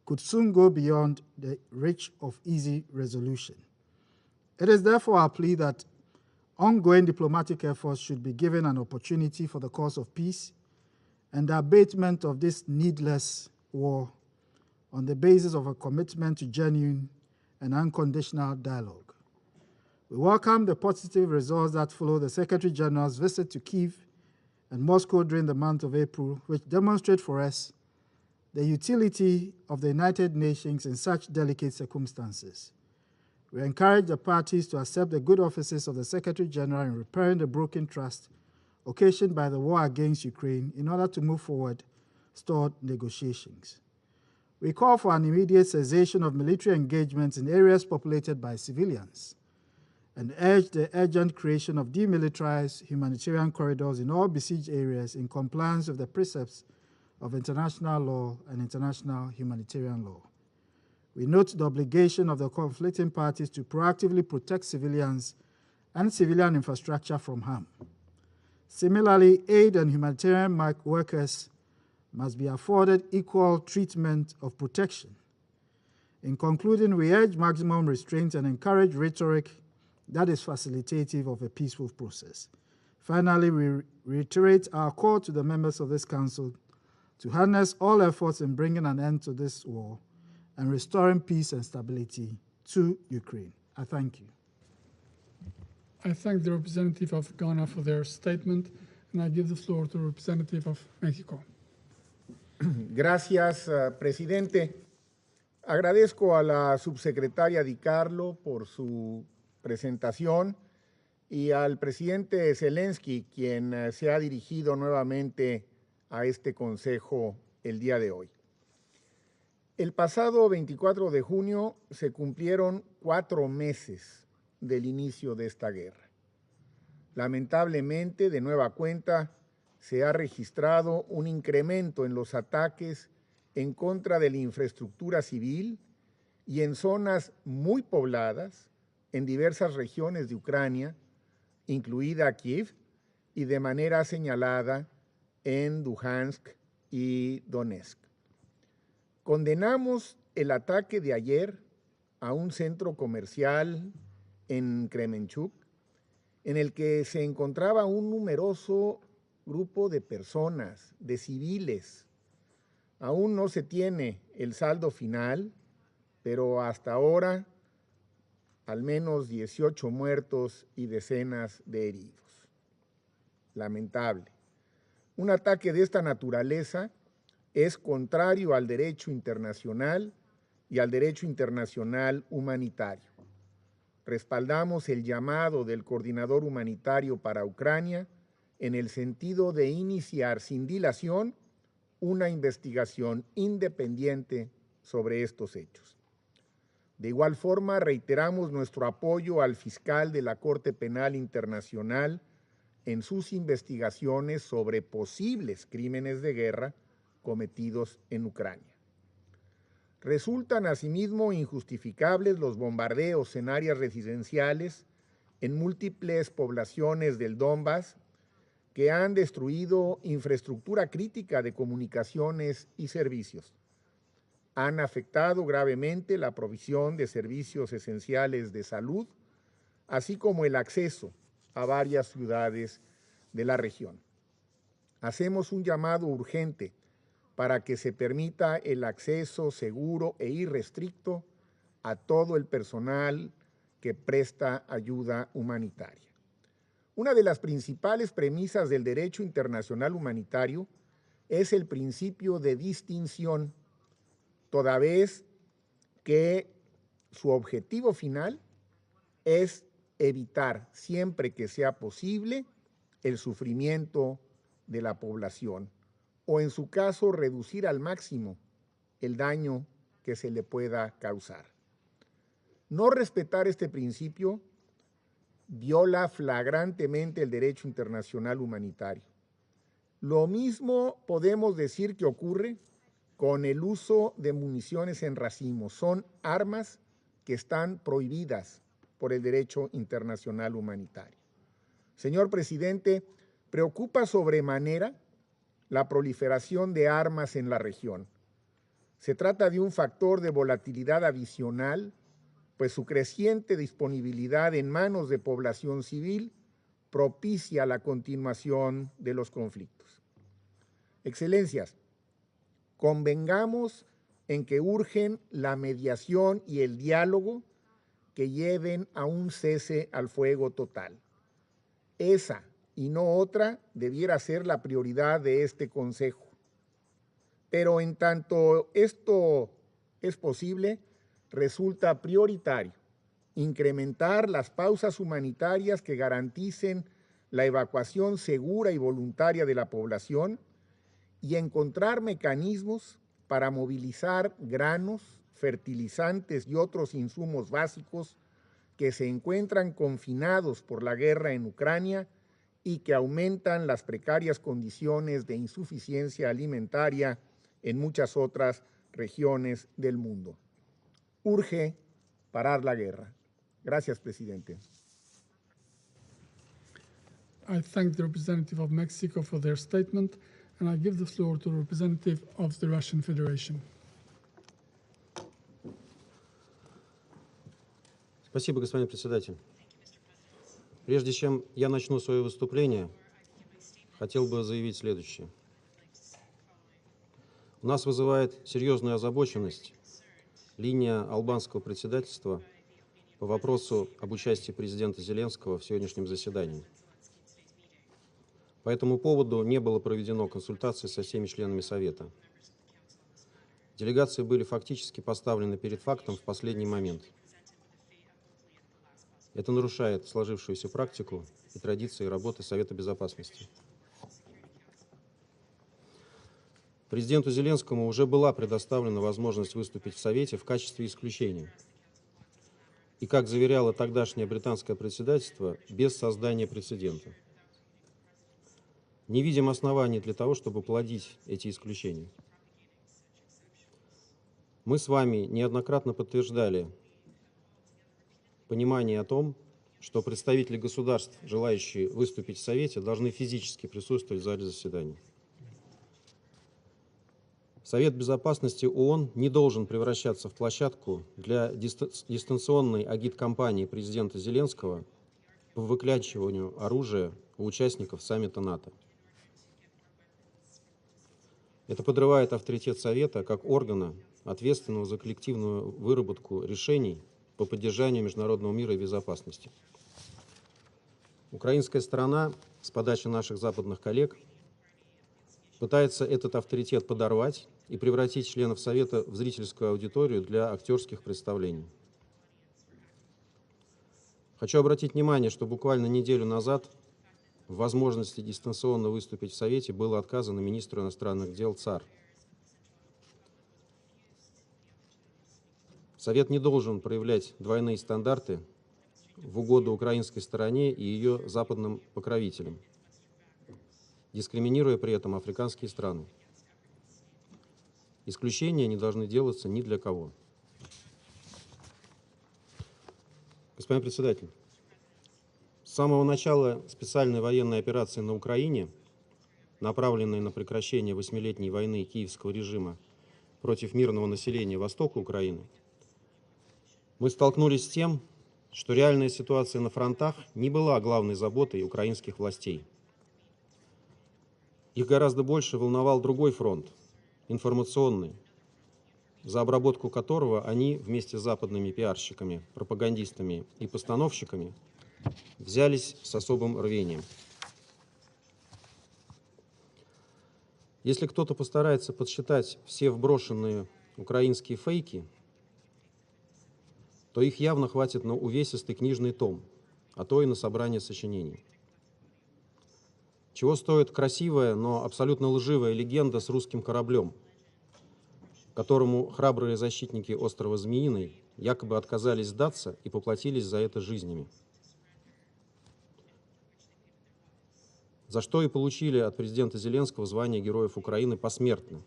could soon go beyond the reach of easy resolution. It is therefore our plea that ongoing diplomatic efforts should be given an opportunity for the cause of peace and the abatement of this needless war on the basis of a commitment to genuine and unconditional dialogue. We welcome the positive results that follow the Secretary General's visit to Kyiv and Moscow during the month of April, which demonstrate for us the utility of the United Nations in such delicate circumstances. We encourage the parties to accept the good offices of the Secretary General in repairing the broken trust occasioned by the war against Ukraine in order to move forward stalled negotiations. We call for an immediate cessation of military engagements in areas populated by civilians and urge the urgent creation of demilitarized humanitarian corridors in all besieged areas in compliance with the precepts of international law and international humanitarian law. We note the obligation of the conflicting parties to proactively protect civilians and civilian infrastructure from harm. Similarly, aid and humanitarian workers must be afforded equal treatment of protection. In concluding, we urge maximum restraint and encourage rhetoric that is facilitative of a peaceful process. Finally, we reiterate our call to the members of this Council to harness all efforts in bringing an end to this war and restoring peace and stability to Ukraine. I thank you. I thank the representative of Ghana for their statement, and I give the floor to the representative of Mexico. Gracias, presidente. Agradezco a la subsecretaria Di Carlo por su presentación y al presidente Zelensky, quien se ha dirigido nuevamente a este consejo el día de hoy. El pasado 24 de junio se cumplieron 4 meses del inicio de esta guerra. Lamentablemente, de nueva cuenta, se ha registrado un incremento en los ataques en contra de la infraestructura civil y en zonas muy pobladas en diversas regiones de Ucrania, incluida Kiev, y de manera señalada en Luhansk y Donetsk. Condenamos el ataque de ayer a un centro comercial en Kremenchuk, en el que se encontraba un numeroso grupo de personas, de civiles. Aún no se tiene el saldo final, pero hasta ahora al menos 18 muertos y decenas de heridos. Lamentable. Un ataque de esta naturaleza es contrario al derecho internacional y al derecho internacional humanitario. Respaldamos el llamado del coordinador humanitario para Ucrania en el sentido de iniciar sin dilación una investigación independiente sobre estos hechos. De igual forma, reiteramos nuestro apoyo al fiscal de la Corte Penal Internacional en sus investigaciones sobre posibles crímenes de guerra cometidos en Ucrania. Resultan asimismo injustificables los bombardeos en áreas residenciales en múltiples poblaciones del Donbass que han destruido infraestructura crítica de comunicaciones y servicios. Han afectado gravemente la provisión de servicios esenciales de salud, así como el acceso a varias ciudades de la región. Hacemos un llamado urgente para que se permita el acceso seguro e irrestricto a todo el personal que presta ayuda humanitaria. Una de las principales premisas del derecho internacional humanitario es el principio de distinción, toda vez que su objetivo final es evitar, siempre que sea posible, el sufrimiento de la población, o en su caso, reducir al máximo el daño que se le pueda causar. No respetar este principio viola flagrantemente el derecho internacional humanitario. Lo mismo podemos decir que ocurre con el uso de municiones en racimo. Son armas que están prohibidas por el derecho internacional humanitario. Señor presidente, preocupa sobremanera la proliferación de armas en la región. Se trata de un factor de volatilidad adicional, pues su creciente disponibilidad en manos de población civil propicia la continuación de los conflictos. Excelencias, convengamos en que urgen la mediación y el diálogo que lleven a un cese al fuego total. Esa y no otra debiera ser la prioridad de este Consejo. Pero en tanto esto es posible, resulta prioritario incrementar las pausas humanitarias que garanticen la evacuación segura y voluntaria de la población y encontrar mecanismos para movilizar granos, fertilizantes y otros insumos básicos que se encuentran confinados por la guerra en Ucrania y que aumentan las precarias condiciones de insuficiencia alimentaria en muchas otras regiones del mundo. Urge parar la guerra. Gracias, presidente. I thank the representative of Mexico for their statement, and I give the floor to the representative of the Russian Federation. Спасибо, господин председатель. Прежде чем я начну свое выступление, хотел бы заявить следующее. У нас вызывает серьезную озабоченность линия албанского председательства по вопросу об участии президента Зеленского в сегодняшнем заседании. По этому поводу не было проведено консультаций со всеми членами Совета. Делегации были фактически поставлены перед фактом в последний момент. Это нарушает сложившуюся практику и традиции работы Совета Безопасности. Президенту Зеленскому уже была предоставлена возможность выступить в Совете в качестве исключения. И, как заверяло тогдашнее британское председательство, без создания прецедента. Не видим оснований для того, чтобы плодить эти исключения. Мы с вами неоднократно подтверждали понимание о том, что представители государств, желающие выступить в Совете, должны физически присутствовать в зале заседаний. Совет Безопасности ООН не должен превращаться в площадку для дистанционной агит-кампании президента Зеленского по выклянчиванию оружия у участников саммита НАТО. Это подрывает авторитет Совета как органа, ответственного за коллективную выработку решений по поддержанию международного мира и безопасности. Украинская сторона с подачи наших западных коллег пытается этот авторитет подорвать и превратить членов Совета в зрительскую аудиторию для актерских представлений. Хочу обратить внимание, что буквально неделю назад в возможности дистанционно выступить в Совете было отказано министру иностранных дел ЦАР. Совет не должен проявлять двойные стандарты в угоду украинской стороне и ее западным покровителям, дискриминируя при этом африканские страны. Исключения не должны делаться ни для кого. Господин председатель, с самого начала специальной военной операции на Украине, направленной на прекращение 8-летней войны киевского режима против мирного населения востока Украины, мы столкнулись с тем, что реальная ситуация на фронтах не была главной заботой украинских властей. Их гораздо больше волновал другой фронт, информационный, за обработку которого они вместе с западными пиарщиками, пропагандистами и постановщиками взялись с особым рвением. Если кто-то постарается подсчитать все вброшенные украинские фейки, то их явно хватит на увесистый книжный том, а то и на собрание сочинений. Чего стоит красивая, но абсолютно лживая легенда с русским кораблем, которому храбрые защитники острова Змеиный якобы отказались сдаться и поплатились за это жизнями. За что и получили от президента Зеленского звание Героев Украины посмертно.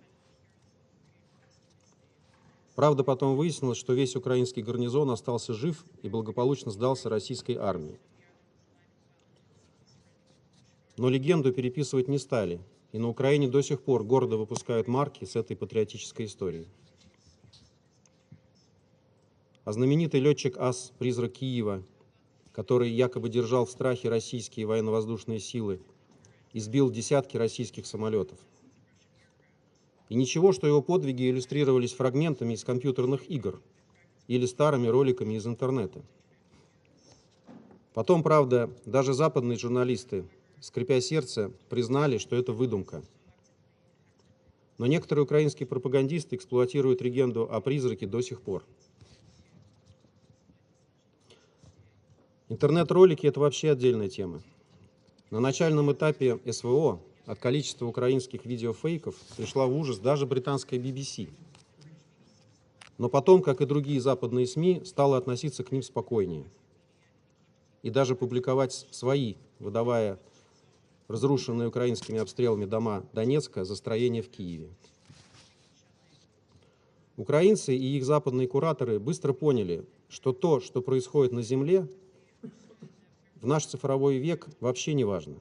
Правда, потом выяснилось, что весь украинский гарнизон остался жив и благополучно сдался российской армии. Но легенду переписывать не стали, и на Украине до сих пор гордо выпускают марки с этой патриотической историей. А знаменитый летчик-ас «Призрак Киева», который якобы держал в страхе российские военно-воздушные силы и сбил десятки российских самолетов. И ничего, что его подвиги иллюстрировались фрагментами из компьютерных игр или старыми роликами из интернета. Потом, правда, даже западные журналисты, скрипя сердце, признали, что это выдумка. Но некоторые украинские пропагандисты эксплуатируют легенду о призраке до сих пор. Интернет-ролики – это вообще отдельная тема. На начальном этапе СВО от количества украинских видеофейков пришла в ужас даже британская BBC. Но потом, как и другие западные СМИ, стала относиться к ним спокойнее. И даже публиковать свои, выдавая разрушенные украинскими обстрелами дома Донецка за строение в Киеве. Украинцы и их западные кураторы быстро поняли, что то, что происходит на земле, в наш цифровой век вообще не важно.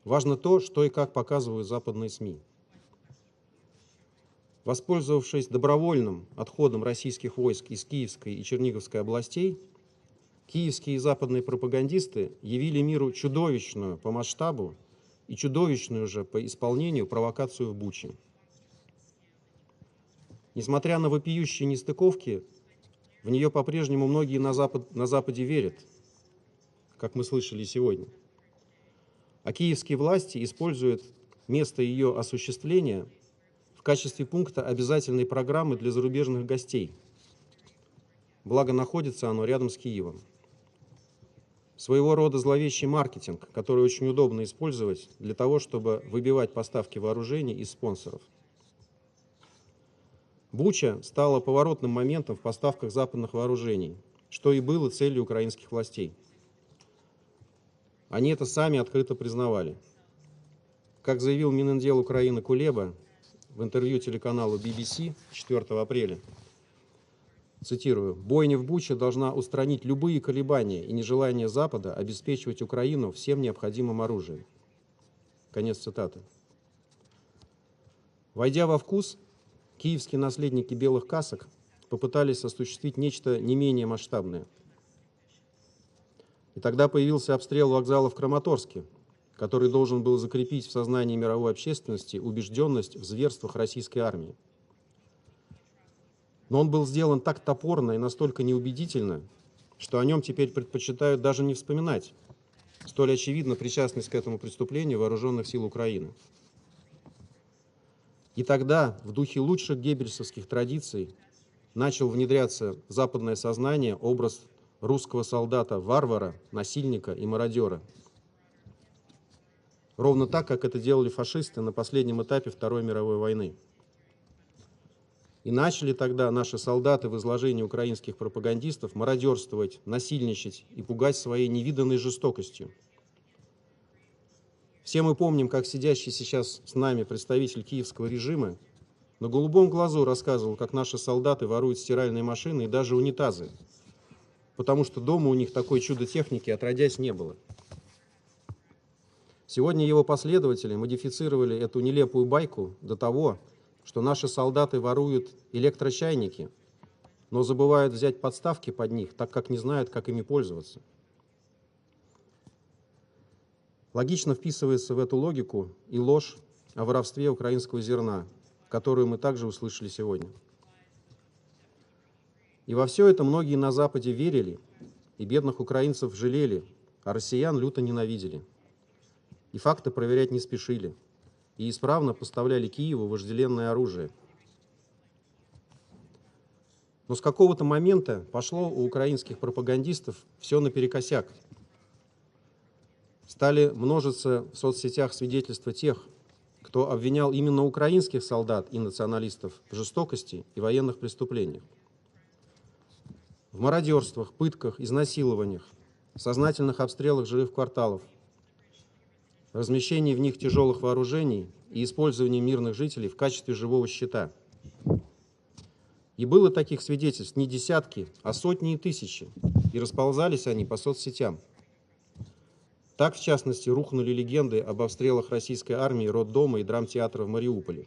Важно то, что и как показывают западные СМИ. Воспользовавшись добровольным отходом российских войск из Киевской и Черниговской областей, киевские и западные пропагандисты явили миру чудовищную по масштабу и чудовищную же по исполнению провокацию в Буче. Несмотря на вопиющие нестыковки, в нее по-прежнему многие на Западе верят, как мы слышали сегодня. А киевские власти используют место ее осуществления в качестве пункта обязательной программы для зарубежных гостей. Благо, находится оно рядом с Киевом. Своего рода зловещий маркетинг, который очень удобно использовать для того, чтобы выбивать поставки вооружений из спонсоров. Буча стала поворотным моментом в поставках западных вооружений, что и было целью украинских властей. Они это сами открыто признавали. Как заявил Минотдел Украины Кулеба в интервью телеканалу BBC 4 апреля, цитирую, «Бойня в Буче должна устранить любые колебания и нежелание Запада обеспечивать Украину всем необходимым оружием». Конец цитаты. Войдя во вкус, киевские наследники белых касок попытались осуществить нечто не менее масштабное. И тогда появился обстрел вокзала в Краматорске, который должен был закрепить в сознании мировой общественности убежденность в зверствах российской армии. Но он был сделан так топорно и настолько неубедительно, что о нем теперь предпочитают даже не вспоминать. Столь очевидна причастность к этому преступлению вооруженных сил Украины. И тогда, в духе лучших геббельсовских традиций, начал внедряться в западное сознание образ русского солдата-варвара, насильника и мародера. Ровно так, как это делали фашисты на последнем этапе Второй мировой войны. И начали тогда наши солдаты в изложении украинских пропагандистов мародерствовать, насильничать и пугать своей невиданной жестокостью. Все мы помним, как сидящий сейчас с нами представитель киевского режима на голубом глазу рассказывал, как наши солдаты воруют стиральные машины и даже унитазы, потому что дома у них такой чудо-техники отродясь не было. Сегодня его последователи модифицировали эту нелепую байку до того, что наши солдаты воруют электрочайники, но забывают взять подставки под них, так как не знают, как ими пользоваться. Логично вписывается в эту логику и ложь о воровстве украинского зерна, которую мы также услышали сегодня. И во все это многие на Западе верили, и бедных украинцев жалели, а россиян люто ненавидели. И факты проверять не спешили, и исправно поставляли Киеву вожделенное оружие. Но с какого-то момента пошло у украинских пропагандистов все наперекосяк. Стали множиться в соцсетях свидетельства тех, кто обвинял именно украинских солдат и националистов в жестокости и военных преступлениях. В мародерствах, пытках, изнасилованиях, сознательных обстрелах жилых кварталов, размещении в них тяжелых вооружений и использовании мирных жителей в качестве живого щита. И было таких свидетельств не десятки, а сотни и тысячи, и расползались они по соцсетям. Так, в частности, рухнули легенды об обстрелах российской армии роддома и драмтеатра в Мариуполе.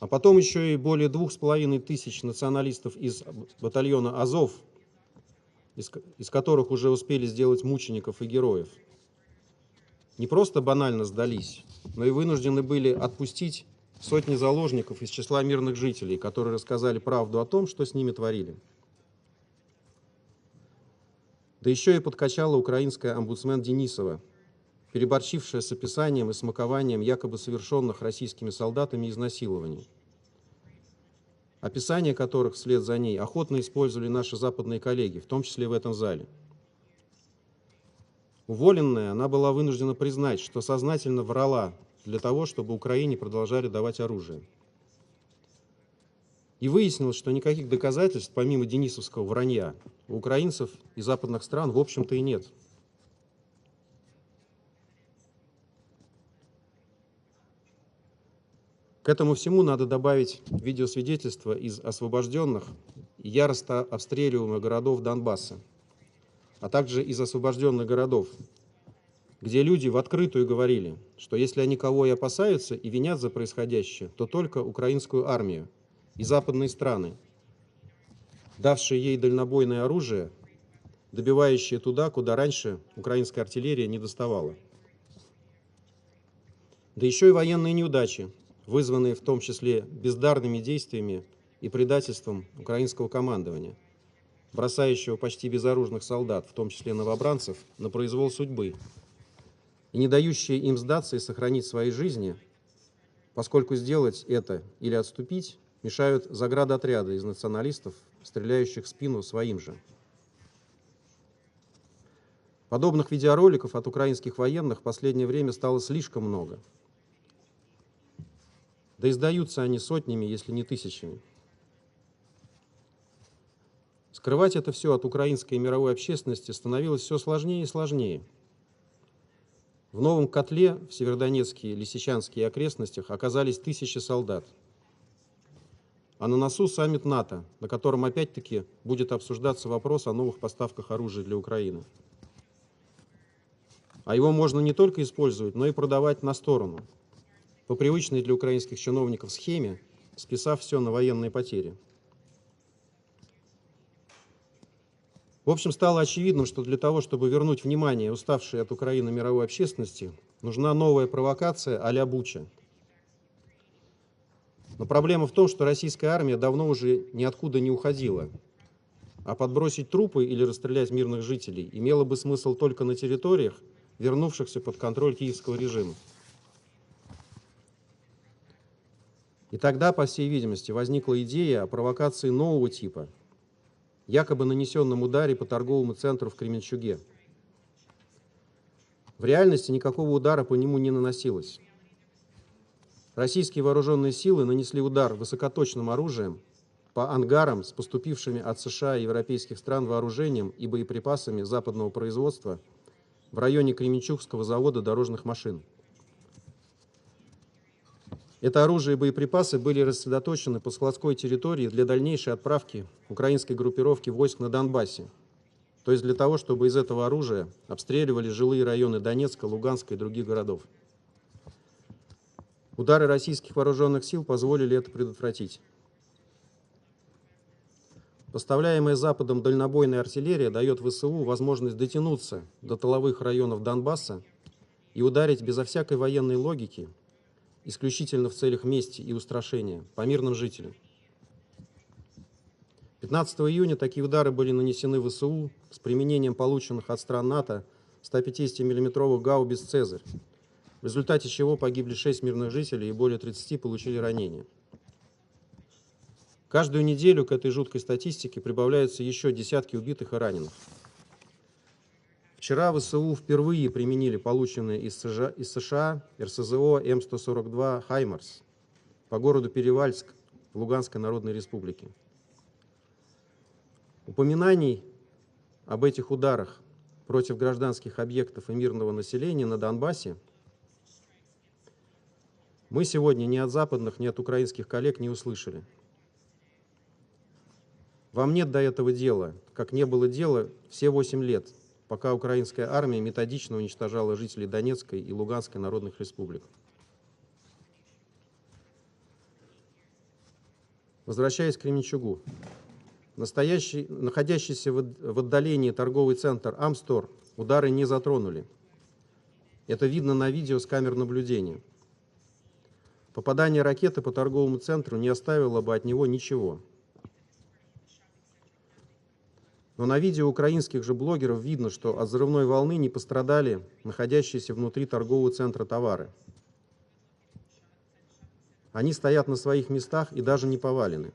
А потом еще и более 2500 националистов из батальона «Азов», из которых уже успели сделать мучеников и героев, не просто банально сдались, но и вынуждены были отпустить сотни заложников из числа мирных жителей, которые рассказали правду о том, что с ними творили. Да еще и подкачала украинская омбудсмен Денисова, переборчившая с описанием и смакованием якобы совершенных российскими солдатами изнасилований, описание которых вслед за ней охотно использовали наши западные коллеги, в том числе в этом зале. Уволенная, она была вынуждена признать, что сознательно врала для того, чтобы Украине продолжали давать оружие. И выяснилось, что никаких доказательств, помимо денисовского вранья, у украинцев и западных стран, в общем-то, и нет. К этому всему надо добавить видеосвидетельства из освобожденных и яростно обстреливаемых городов Донбасса, а также из освобожденных городов, где люди в открытую говорили, что если они кого и опасаются и винят за происходящее, то только украинскую армию и западные страны, давшие ей дальнобойное оружие, добивающее туда, куда раньше украинская артиллерия не доставала. Да еще и военные неудачи, вызванные в том числе бездарными действиями и предательством украинского командования, бросающего почти безоружных солдат, в том числе новобранцев, на произвол судьбы, и не дающие им сдаться и сохранить свои жизни, поскольку сделать это или отступить мешают заградотряды из националистов, стреляющих в спину своим же. Подобных видеороликов от украинских военных в последнее время стало слишком много. Да издаются они сотнями, если не тысячами. Скрывать это все от украинской и мировой общественности становилось все сложнее и сложнее. В новом котле в Северодонецке, Лисичанске и окрестностях оказались тысячи солдат. А на носу саммит НАТО, на котором опять-таки будет обсуждаться вопрос о новых поставках оружия для Украины. А его можно не только использовать, но и продавать на сторону, по привычной для украинских чиновников схеме, списав все на военные потери. В общем, стало очевидным, что для того, чтобы вернуть внимание уставшей от Украины мировой общественности, нужна новая провокация а-ля Буча. Но проблема в том, что российская армия давно уже ниоткуда не уходила, а подбросить трупы или расстрелять мирных жителей имело бы смысл только на территориях, вернувшихся под контроль киевского режима. И тогда, по всей видимости, возникла идея о провокации нового типа, якобы нанесенном ударе по торговому центру в Кременчуге. В реальности никакого удара по нему не наносилось. Российские вооруженные силы нанесли удар высокоточным оружием по ангарам с поступившими от США и европейских стран вооружением и боеприпасами западного производства в районе Кременчугского завода дорожных машин. Это оружие и боеприпасы были рассредоточены по складской территории для дальнейшей отправки украинской группировки войск на Донбассе, то есть для того, чтобы из этого оружия обстреливали жилые районы Донецка, Луганска и других городов. Удары российских вооруженных сил позволили это предотвратить. Поставляемая Западом дальнобойная артиллерия дает ВСУ возможность дотянуться до тыловых районов Донбасса и ударить безо всякой военной логики, исключительно в целях мести и устрашения, по мирным жителям. 15 июня такие удары были нанесены ВСУ с применением полученных от стран НАТО 150 мм гаубиц «Цезарь», в результате чего погибли 6 мирных жителей и более 30 получили ранения. Каждую неделю к этой жуткой статистике прибавляются еще десятки убитых и раненых. Вчера ВСУ впервые применили полученные из США РСЗО М142 «Хаймарс» по городу Перевальск в Луганской Народной Республике. Упоминаний об этих ударах против гражданских объектов и мирного населения на Донбассе мы сегодня ни от западных, ни от украинских коллег не услышали. Вам нет до этого дела, как не было дела все 8 лет, пока украинская армия методично уничтожала жителей Донецкой и Луганской народных республик. Возвращаясь к Кременчугу. Находящийся в отдалении торговый центр Амстор удары не затронули. Это видно на видео с камер наблюдения. Попадание ракеты по торговому центру не оставило бы от него ничего. Но на видео украинских же блогеров видно, что от взрывной волны не пострадали находящиеся внутри торгового центра товары. Они стоят на своих местах и даже не повалены.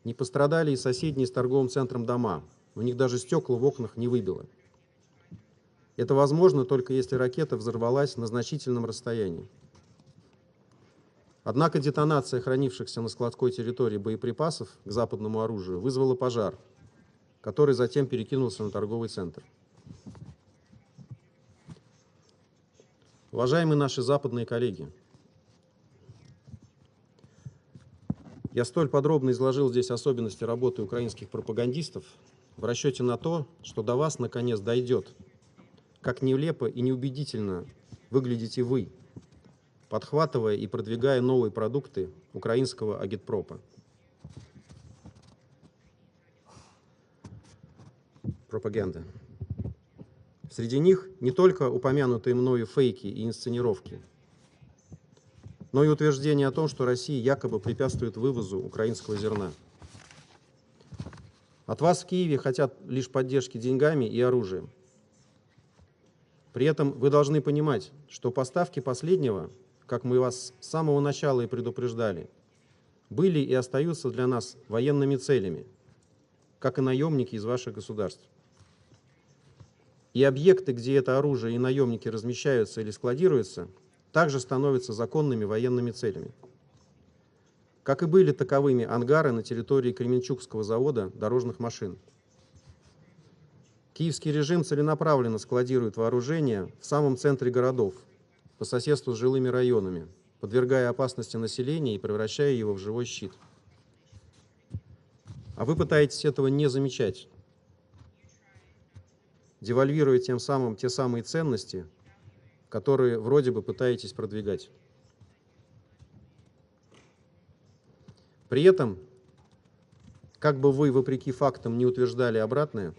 Не пострадали и соседние с торговым центром дома. У них даже стекла в окнах не выбило. Это возможно только если ракета взорвалась на значительном расстоянии. Однако детонация хранившихся на складской территории боеприпасов к западному оружию вызвала пожар, который затем перекинулся на торговый центр. Уважаемые наши западные коллеги, я столь подробно изложил здесь особенности работы украинских пропагандистов в расчете на то, что до вас наконец дойдет, как нелепо и неубедительно выглядите вы, подхватывая и продвигая новые продукты украинского агитпропа. Пропаганда. Среди них не только упомянутые мною фейки и инсценировки, но и утверждение о том, что Россия якобы препятствует вывозу украинского зерна. От вас в Киеве хотят лишь поддержки деньгами и оружием. При этом вы должны понимать, что поставки последнего, как мы вас с самого начала и предупреждали, были и остаются для нас военными целями, как и наемники из ваших государств. И объекты, где это оружие и наемники размещаются или складируются, также становятся законными военными целями. Как и были таковыми ангары на территории Кременчугского завода дорожных машин. Киевский режим целенаправленно складирует вооружение в самом центре городов, по соседству с жилыми районами, подвергая опасности населения и превращая его в живой щит. А вы пытаетесь этого не замечать, девальвируя тем самым те самые ценности, которые вроде бы пытаетесь продвигать. При этом, как бы вы, вопреки фактам, не утверждали обратное,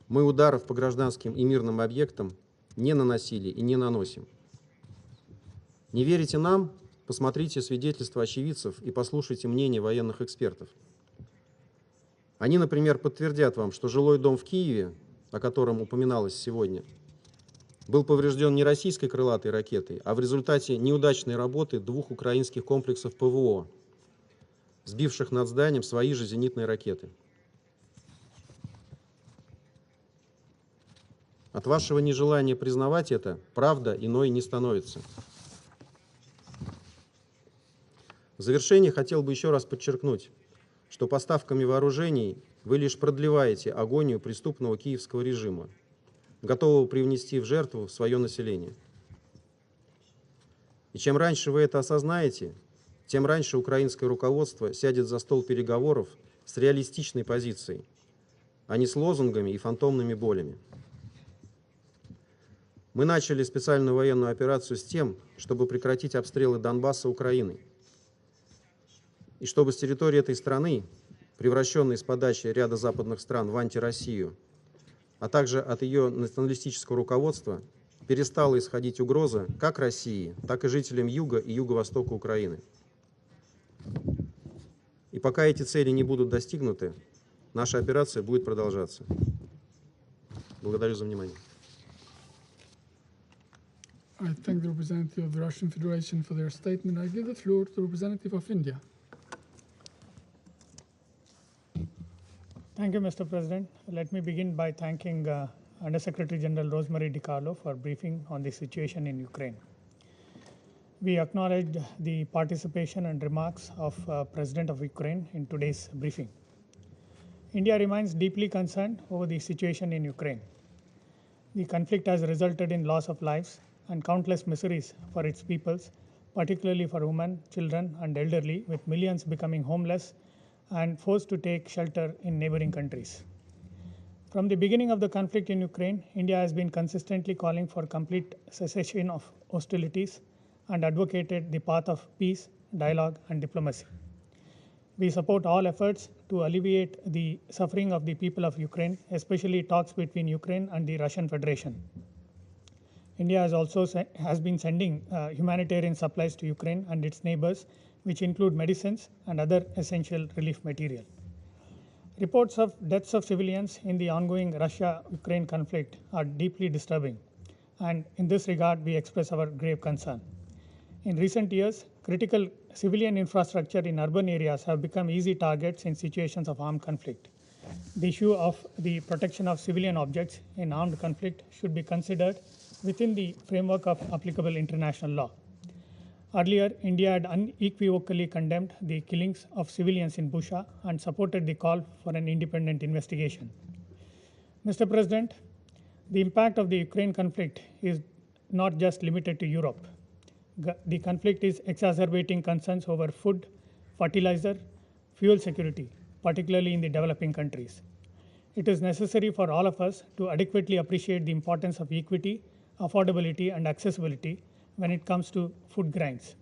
мы ударов по гражданским и мирным объектам не наносили и не наносим. Не верите нам? Посмотрите свидетельства очевидцев и послушайте мнение военных экспертов. Они, например, подтвердят вам, что жилой дом в Киеве, о котором упоминалось сегодня, был поврежден не российской крылатой ракетой, а в результате неудачной работы 2 украинских комплексов ПВО, сбивших над зданием свои же зенитные ракеты. От вашего нежелания признавать это правда иной не становится. В завершение хотел бы еще раз подчеркнуть, что поставками вооружений вы лишь продлеваете агонию преступного киевского режима, готового привнести в жертву свое население. И чем раньше вы это осознаете, тем раньше украинское руководство сядет за стол переговоров с реалистичной позицией, а не с лозунгами и фантомными болями. Мы начали специальную военную операцию с тем, чтобы прекратить обстрелы Донбасса Украиной, и чтобы с территории этой страны, превращенной с подачи ряда западных стран в антироссию, а также от ее националистического руководства, перестала исходить угроза как России, так и жителям юга и юго-востока Украины. И пока эти цели не будут достигнуты, наша операция будет продолжаться. Благодарю за внимание. I thank the representative of the Russian Federation for their statement. I give the floor to the representative of India. Thank you, Mr. President. Let me begin by thanking Under Secretary General Rosemary DiCarlo for briefing on the situation in Ukraine. We acknowledge the participation and remarks of President of Ukraine in today's briefing. India remains deeply concerned over the situation in Ukraine. The conflict has resulted in loss of lives and countless miseries for its peoples, particularly for women, children, and elderly, with millions becoming homeless and forced to take shelter in neighboring countries. From the beginning of the conflict in Ukraine, India has been consistently calling for complete cessation of hostilities and advocated the path of peace, dialogue, and diplomacy. We support all efforts to alleviate the suffering of the people of Ukraine, especially talks between Ukraine and the Russian Federation. India has been sending humanitarian supplies to Ukraine and its neighbors, which include medicines and other essential relief material. Reports of deaths of civilians in the ongoing Russia-Ukraine conflict are deeply disturbing, and in this regard, we express our grave concern. In recent years, critical civilian infrastructure in urban areas have become easy targets in situations of armed conflict. The issue of the protection of civilian objects in armed conflict should be considered within the framework of applicable international law. Earlier, India had unequivocally condemned the killings of civilians in Busha and supported the call for an independent investigation. Mr. President, the impact of the Ukraine conflict is not just limited to Europe. The conflict is exacerbating concerns over food, fertilizer, fuel security, particularly in the developing countries. It is necessary for all of us to adequately appreciate the importance of equity, affordability, and accessibility when it comes to food grains.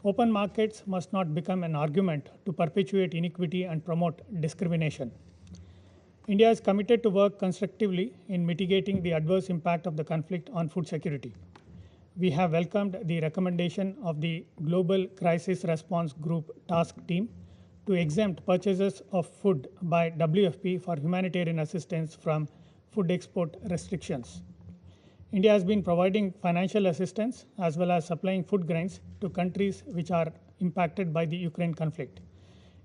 Open markets must not become an argument to perpetuate inequity and promote discrimination. India is committed to work constructively in mitigating the adverse impact of the conflict on food security. we have welcomed the recommendation of the Global Crisis Response Group Task Team to exempt purchases of food by WFP for humanitarian assistance from food export restrictions. India has been providing financial assistance as well as supplying food grains to countries which are impacted by the Ukraine conflict.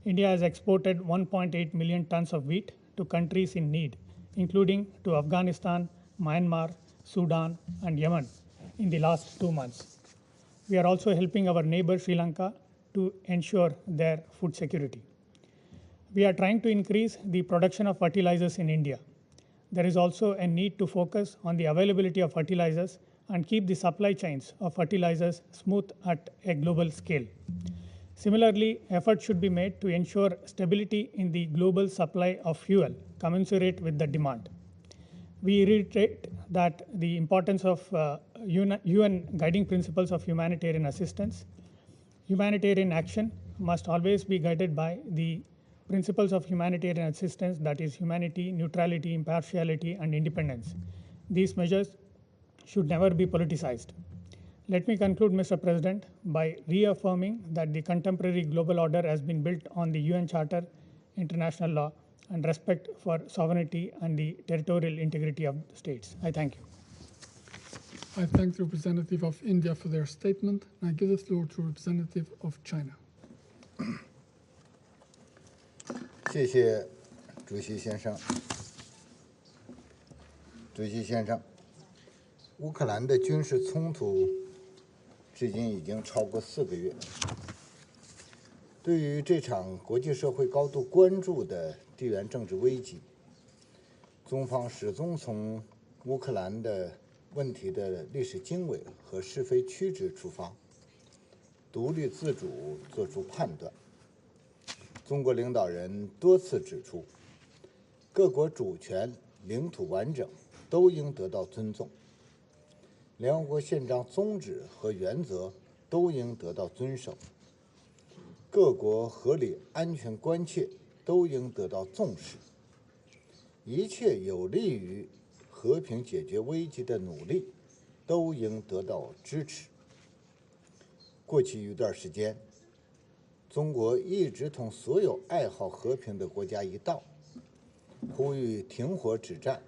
India has exported 1.8 million tons of wheat to countries in need, including to Afghanistan, Myanmar, Sudan, and Yemen in the last 2 months. We are also helping our neighbor Sri Lanka to ensure their food security. We are trying to increase the production of fertilizers in India. There is also a need to focus on the availability of fertilizers and keep the supply chains of fertilizers smooth at a global scale. Similarly, efforts should be made to ensure stability in the global supply of fuel commensurate with the demand. We reiterate that the importance of UN guiding principles of humanitarian assistance. Humanitarian action must always be guided by the principles of humanitarian assistance, that is humanity, neutrality, impartiality, and independence. These measures should never be politicized. Let me conclude, Mr. President, by reaffirming that the contemporary global order has been built on the UN Charter, international law, and respect for sovereignty and the territorial integrity of the states. I thank you. I thank the representative of India for their statement, and I give the floor to representative of China. 谢谢主席先生。主席先生，乌克兰的军事冲突至今已经超过4个月。对于这场国际社会高度关注的地缘政治危机，中方始终从乌克兰的问题的历史经纬和是非曲直出发，独立自主作出判断。中国领导人多次指出，各国主权、领土完整都应得到尊重，联合国宪章宗旨和原则都应得到遵守，各国合理安全关切都应得到重视，一切有利于和平解决危机的努力都应得到支持。过去一段时间，中国一直同所有爱好和平的国家一道，呼吁停火止战，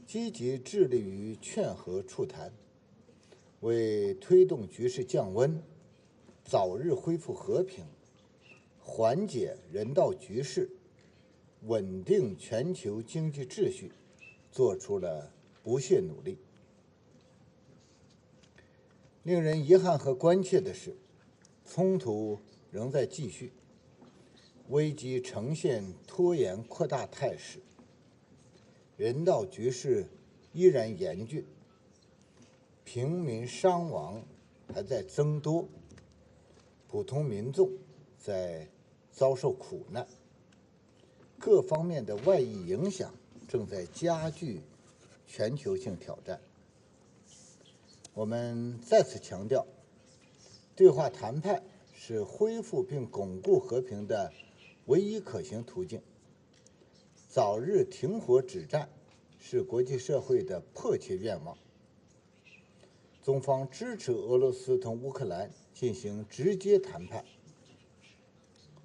积极致力于劝和促谈，为推动局势降温，早日恢复和平，缓解人道局势，稳定全球经济秩序，做出了不懈努力。令人遗憾和关切的是，冲突仍在继续，危机呈现拖延扩大态势，人道局势依然严峻，平民伤亡还在增多，普通民众在遭受苦难，各方面的外溢影响正在加剧全球性挑战。我们再次强调，对话谈判是恢复并巩固和平的唯一可行途径。早日停火止战是国际社会的迫切愿望。中方支持俄罗斯同乌克兰进行直接谈判。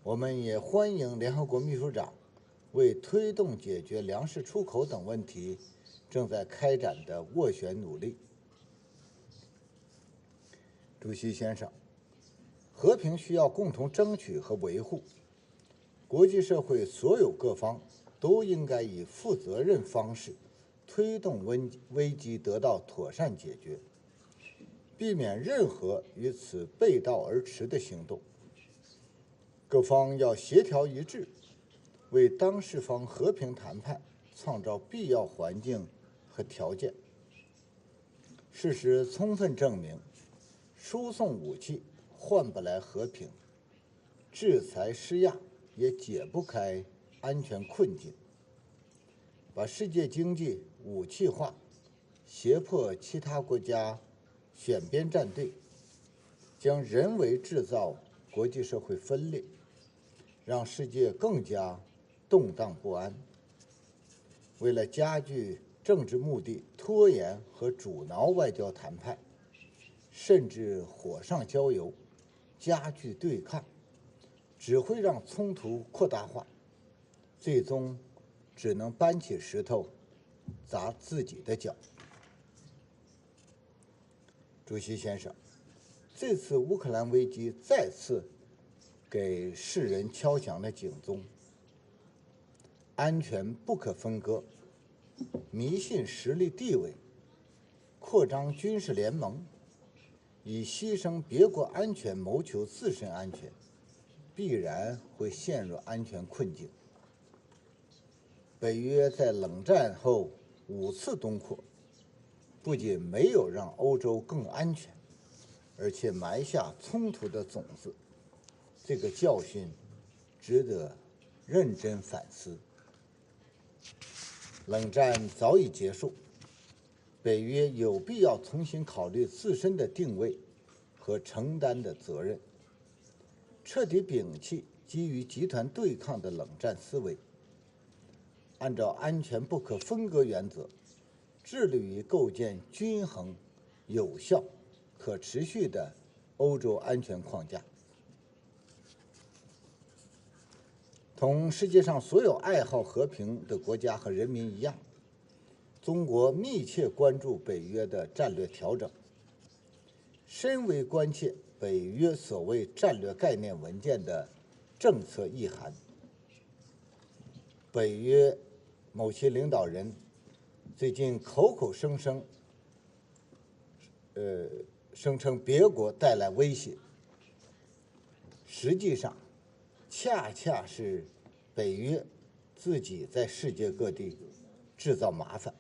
我们也欢迎联合国秘书长为推动解决粮食出口等问题正在开展的斡旋努力。主席先生，和平需要共同争取和维护，国际社会所有各方都应该以负责任方式推动危机得到妥善解决，避免任何与此背道而驰的行动。各方要协调一致，为当事方和平谈判创造必要环境和条件。事实充分证明，输送武器换不来和平，制裁施压也解不开安全困境。把世界经济武器化，胁迫其他国家选边站队，将人为制造国际社会分裂，让世界更加动荡不安。为了加剧政治目的，拖延和阻挠外交谈判，甚至火上浇油，加剧对抗，只会让冲突扩大化，最终只能搬起石头砸自己的脚。主席先生，这次乌克兰危机再次给世人敲响了警钟：安全不可分割，迷信实力地位，扩张军事联盟，以牺牲别国安全谋求自身安全，必然会陷入安全困境。北约在冷战后5次东扩，不仅没有让欧洲更安全，而且埋下冲突的种子。这个教训值得认真反思。冷战早已结束，北约有必要重新考虑自身的定位和承担的责任，彻底摒弃基于集团对抗的冷战思维，按照安全不可分割原则，致力于构建均衡、有效、可持续的欧洲安全框架。同世界上所有爱好和平的国家和人民一样，中国密切关注北约的战略调整，深为关切北约所谓战略概念文件的政策意涵。北约某些领导人最近口口声声声称别国带来威胁，实际上恰恰是北约自己在世界各地制造麻烦。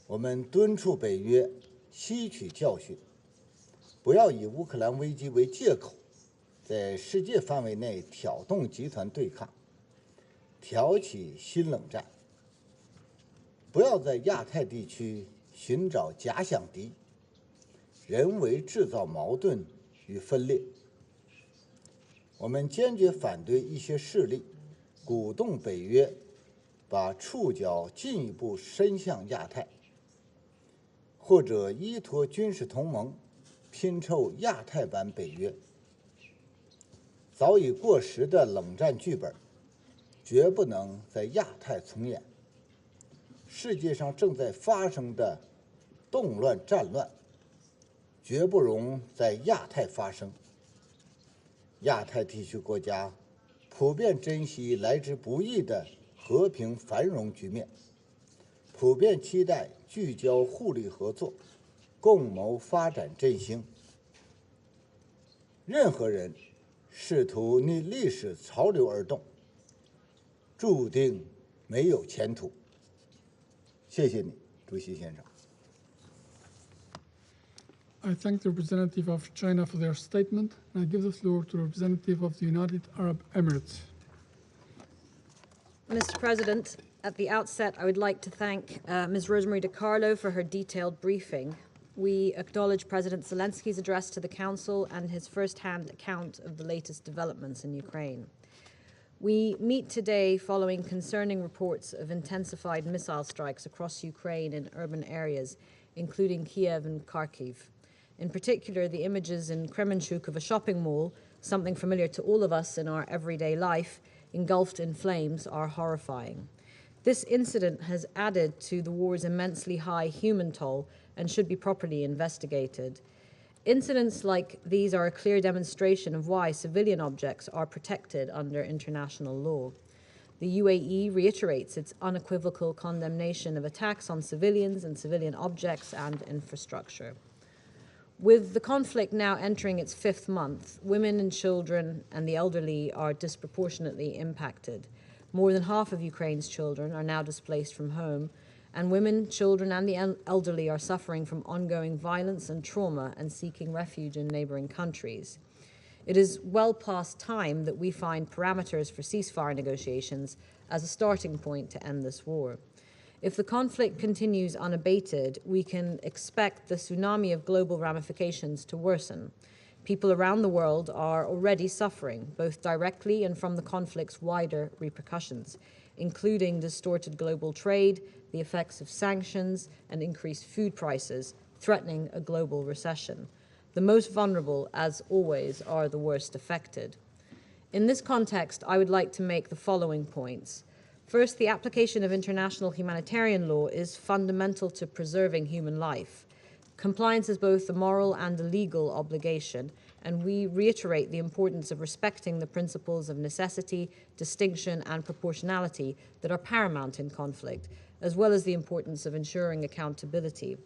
我们敦促北约吸取教训，不要以乌克兰危机为借口，在世界范围内挑动集团对抗，挑起新冷战。不要在亚太地区寻找假想敌，人为制造矛盾与分裂。我们坚决反对一些势力鼓动北约把触角进一步伸向亚太，或者依托军事同盟拼凑亚太版北约。早已过时的冷战剧本绝不能在亚太重演。世界上正在发生的动乱战乱绝不容在亚太发生。亚太地区国家普遍珍惜来之不易的和平繁荣局面，普遍期待聚焦互利合作，共谋发展振兴。任何人试图逆历史潮流而动，注定没有前途。谢谢你，主席先生。I thank the representative of China for their statement, and I give the floor to the representative of the United Arab Emirates. Mr. President, at the outset, I would like to thank Ms. Rosemary DiCarlo for her detailed briefing. We acknowledge President Zelensky's address to the Council and his first-hand account of the latest developments in Ukraine. We meet today following concerning reports of intensified missile strikes across Ukraine in urban areas, including Kiev and Kharkiv. In particular, the images in Kremenchuk of a shopping mall, something familiar to all of us in our everyday life, engulfed in flames, are horrifying. This incident has added to the war's immensely high human toll and should be properly investigated. Incidents like these are a clear demonstration of why civilian objects are protected under international law. The UAE reiterates its unequivocal condemnation of attacks on civilians and civilian objects and infrastructure. With the conflict now entering its 5th month, women and children and the elderly are disproportionately impacted. More than half of Ukraine's children are now displaced from home, and women, children, and the elderly are suffering from ongoing violence and trauma and seeking refuge in neighboring countries. It is well past time that we find parameters for ceasefire negotiations as a starting point to end this war. If the conflict continues unabated, we can expect the tsunami of global ramifications to worsen. People around the world are already suffering, both directly and from the conflict's wider repercussions, including distorted global trade, the effects of sanctions, and increased food prices threatening a global recession. The most vulnerable, as always, are the worst affected. In this context, I would like to make the following points. First, the application of international humanitarian law is fundamental to preserving human life. Compliance is both a moral and a legal obligation, and we reiterate the importance of respecting the principles of necessity, distinction, and proportionality that are paramount in conflict, as well as the importance of ensuring accountability.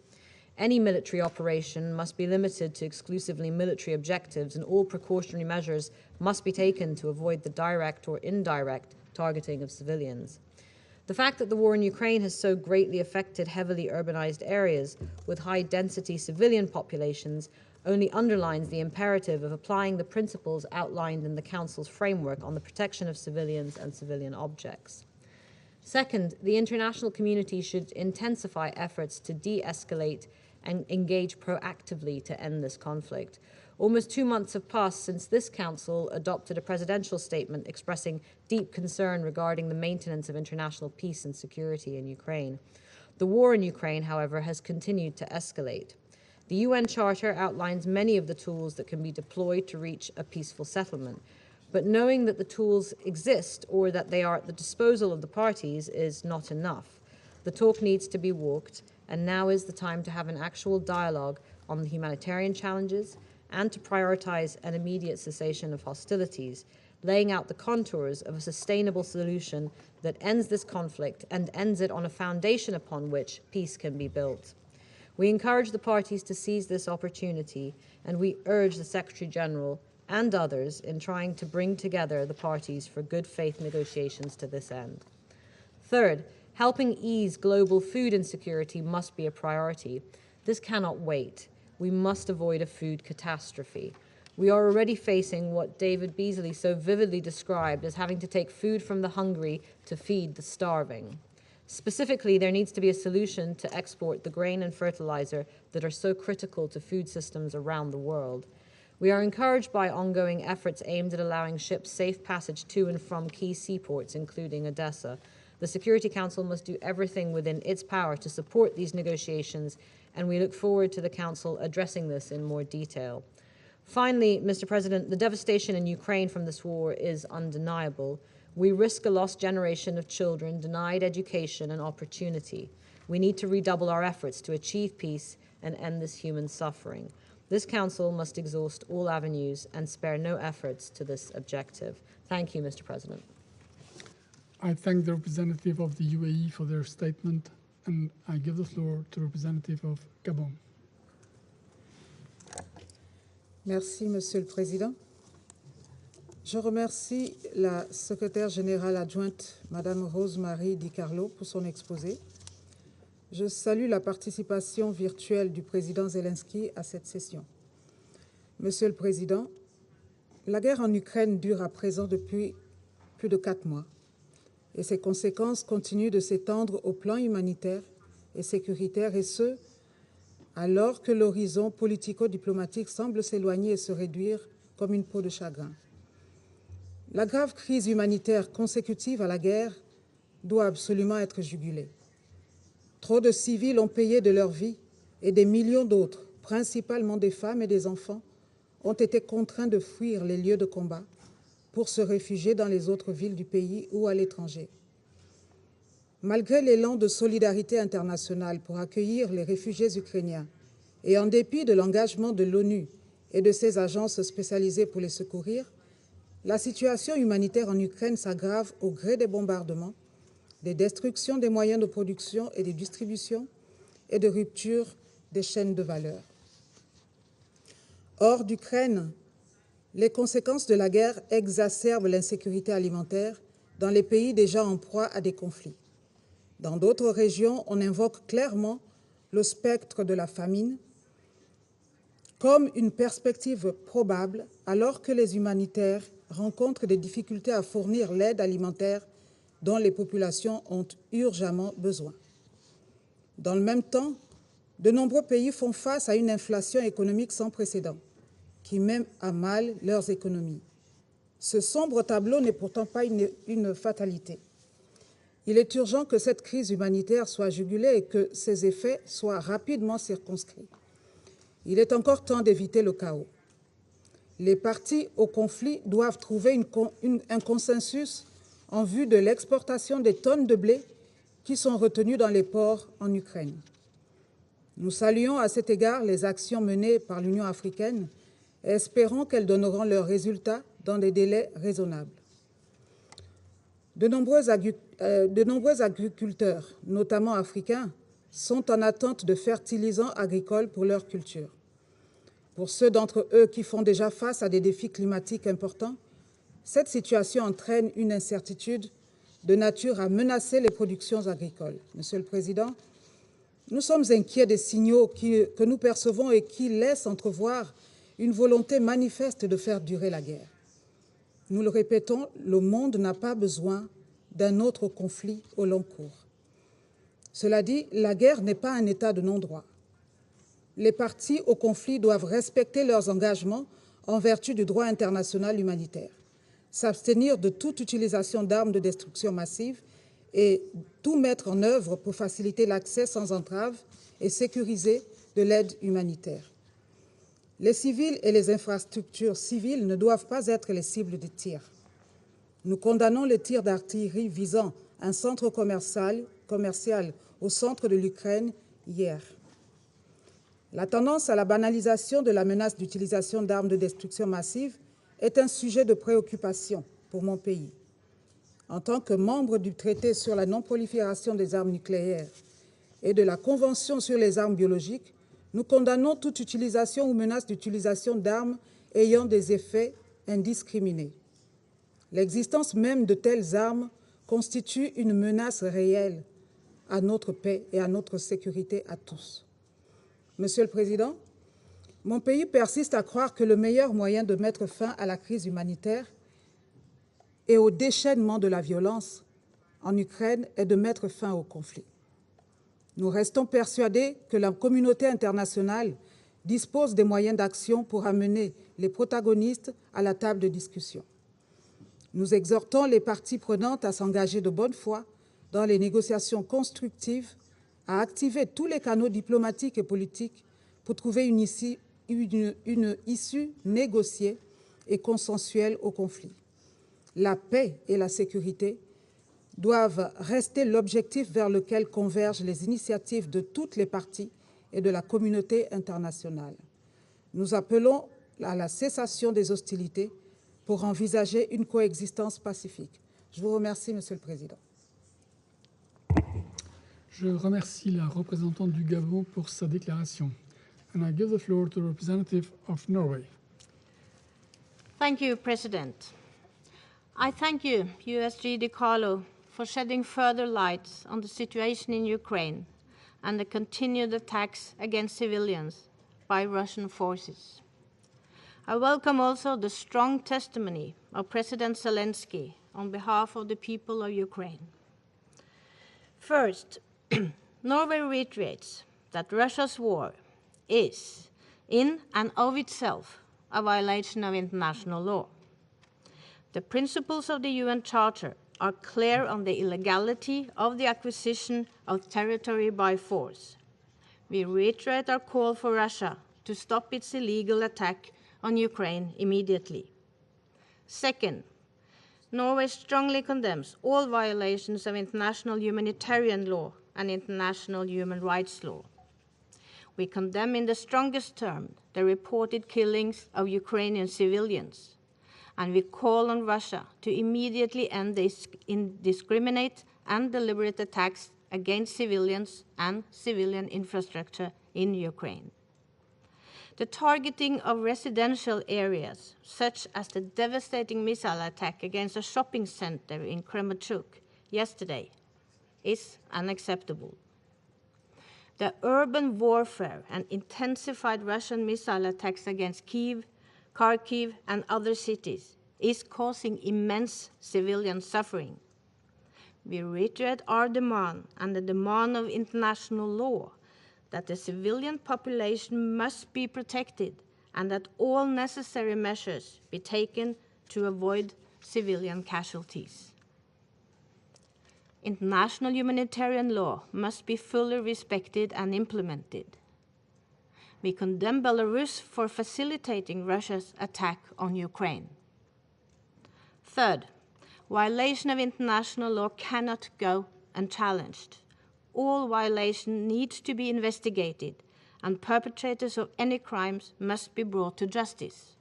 Any military operation must be limited to exclusively military objectives, and all precautionary measures must be taken to avoid the direct or indirect targeting of civilians. The fact that the war in Ukraine has so greatly affected heavily urbanized areas with high-density civilian populations only underlines the imperative of applying the principles outlined in the Council's framework on the protection of civilians and civilian objects. Second, the international community should intensify efforts to de-escalate and engage proactively to end this conflict. Almost 2 months have passed since this Council adopted a presidential statement expressing deep concern regarding the maintenance of international peace and security in Ukraine. The war in Ukraine, however, has continued to escalate. The UN Charter outlines many of the tools that can be deployed to reach a peaceful settlement, but knowing that the tools exist or that they are at the disposal of the parties is not enough. The talk needs to be walked, and now is the time to have an actual dialogue on the humanitarian challenges and to prioritize an immediate cessation of hostilities, laying out the contours of a sustainable solution that ends this conflict and ends it on a foundation upon which peace can be built. We encourage the parties to seize this opportunity, and we urge the Secretary General and others in trying to bring together the parties for good faith negotiations to this end. Third, helping ease global food insecurity must be a priority. This cannot wait. We must avoid a food catastrophe. We are already facing what David Beasley so vividly described as having to take food from the hungry to feed the starving. Specifically, there needs to be a solution to export the grain and fertilizer that are so critical to food systems around the world. We are encouraged by ongoing efforts aimed at allowing ships safe passage to and from key seaports, including Odessa. The Security Council must do everything within its power to support these negotiations, and we look forward to the Council addressing this in more detail. Finally, Mr. President, the devastation in Ukraine from this war is undeniable. We risk a lost generation of children denied education and opportunity. We need to redouble our efforts to achieve peace and end this human suffering. This Council must exhaust all avenues and spare no efforts to this objective. Thank you, Mr. President. I thank the representative of the UAE for their statement, and I give the floor to the representative of Gabon. Merci, Monsieur le Président. Je remercie la secrétaire générale adjointe, Madame Rosemary DiCarlo, pour son exposé. Je salue la participation virtuelle du président Zelensky à cette session. Monsieur le Président, la guerre en Ukraine dure à présent depuis plus de 4 mois et ses conséquences continuent de s'étendre au plan humanitaire et sécuritaire, et ce, alors que l'horizon politico-diplomatique semble s'éloigner et se réduire comme une peau de chagrin. La grave crise humanitaire consécutive à la guerre doit absolument être jugulée. Trop de civils ont payé de leur vie et des millions d'autres, principalement des femmes et des enfants, ont été contraints de fuir les lieux de combat pour se réfugier dans les autres villes du pays ou à l'étranger. Malgré l'élan de solidarité internationale pour accueillir les réfugiés ukrainiens et en dépit de l'engagement de l'ONU et de ses agences spécialisées pour les secourir, la situation humanitaire en Ukraine s'aggrave au gré des bombardements, des destructions des moyens de production et de distribution et de rupture des chaînes de valeur. Hors d'Ukraine, les conséquences de la guerre exacerbent l'insécurité alimentaire dans les pays déjà en proie à des conflits. Dans d'autres régions, on invoque clairement le spectre de la famine comme une perspective probable, alors que les humanitaires rencontrent des difficultés à fournir l'aide alimentaire dont les populations ont urgemment besoin. Dans le même temps, de nombreux pays font face à une inflation économique sans précédent, qui met à mal leurs économies. Ce sombre tableau n'est pourtant pas une fatalité. Il est urgent que cette crise humanitaire soit jugulée et que ses effets soient rapidement circonscrits. Il est encore temps d'éviter le chaos. Les parties au conflit doivent trouver un consensus en vue de l'exportation des tonnes de blé qui sont retenues dans les ports en Ukraine. Nous saluons à cet égard les actions menées par l'Union africaine et espérons qu'elles donneront leurs résultats dans des délais raisonnables. De nombreux agriculteurs, notamment africains, sont en attente de fertilisants agricoles pour leur culture. Pour ceux d'entre eux qui font déjà face à des défis climatiques importants, cette situation entraîne une incertitude de nature à menacer les productions agricoles. Monsieur le Président, nous sommes inquiets des signaux que nous percevons et qui laissent entrevoir une volonté manifeste de faire durer la guerre. Nous le répétons, le monde n'a pas besoin d'un autre conflit au long cours. Cela dit, la guerre n'est pas un état de non-droit. Les parties au conflit doivent respecter leurs engagements en vertu du droit international humanitaire, s'abstenir de toute utilisation d'armes de destruction massive et tout mettre en œuvre pour faciliter l'accès sans entrave et sécuriser de l'aide humanitaire. Les civils et les infrastructures civiles ne doivent pas être les cibles des tirs. Nous condamnons les tirs d'artillerie visant un centre commercial au centre de l'Ukraine hier. La tendance à la banalisation de la menace d'utilisation d'armes de destruction massive est un sujet de préoccupation pour mon pays. En tant que membre du traité sur la non-prolifération des armes nucléaires et de la Convention sur les armes biologiques, nous condamnons toute utilisation ou menace d'utilisation d'armes ayant des effets indiscriminés. L'existence même de telles armes constitue une menace réelle à notre paix et à notre sécurité à tous. Monsieur le Président, mon pays persiste à croire que le meilleur moyen de mettre fin à la crise humanitaire et au déchaînement de la violence en Ukraine est de mettre fin au conflit. Nous restons persuadés que la communauté internationale dispose des moyens d'action pour amener les protagonistes à la table de discussion. Nous exhortons les parties prenantes à s'engager de bonne foi dans les négociations constructives, à activer tous les canaux diplomatiques et politiques pour trouver une issue négociée et consensuelle au conflit. La paix et la sécurité doivent rester l'objectif vers lequel convergent les initiatives de toutes les parties et de la communauté internationale. Nous appelons à la cessation des hostilités pour envisager une coexistence pacifique. Je vous remercie, Monsieur le Président. Je remercie la représentante du Gabon pour sa déclaration. And I give the floor to the representative of Norway. Thank you, President. I thank you, USG DiCarlo, for shedding further light on the situation in Ukraine and the continued attacks against civilians by Russian forces. I welcome also the strong testimony of President Zelensky on behalf of the people of Ukraine. First, Norway reiterates that Russia's war is, in and of itself, a violation of international law. The principles of the UN Charter are clear on the illegality of the acquisition of territory by force. We reiterate our call for Russia to stop its illegal attack on Ukraine immediately. Second, Norway strongly condemns all violations of international humanitarian law and international human rights law. We condemn in the strongest terms the reported killings of Ukrainian civilians, and we call on Russia to immediately end these indiscriminate and deliberate attacks against civilians and civilian infrastructure in Ukraine. The targeting of residential areas, such as the devastating missile attack against a shopping center in Kremenchuk yesterday, is unacceptable. The urban warfare and intensified Russian missile attacks against Kyiv, Kharkiv, and other cities is causing immense civilian suffering. We reiterate our demand and the demand of international law that the civilian population must be protected and that all necessary measures be taken to avoid civilian casualties. International humanitarian law must be fully respected and implemented. We condemn Belarus for facilitating Russia's attack on Ukraine. Third, violation of international law cannot go unchallenged. All violation needs to be investigated, and perpetrators of any crimes must be brought to justice.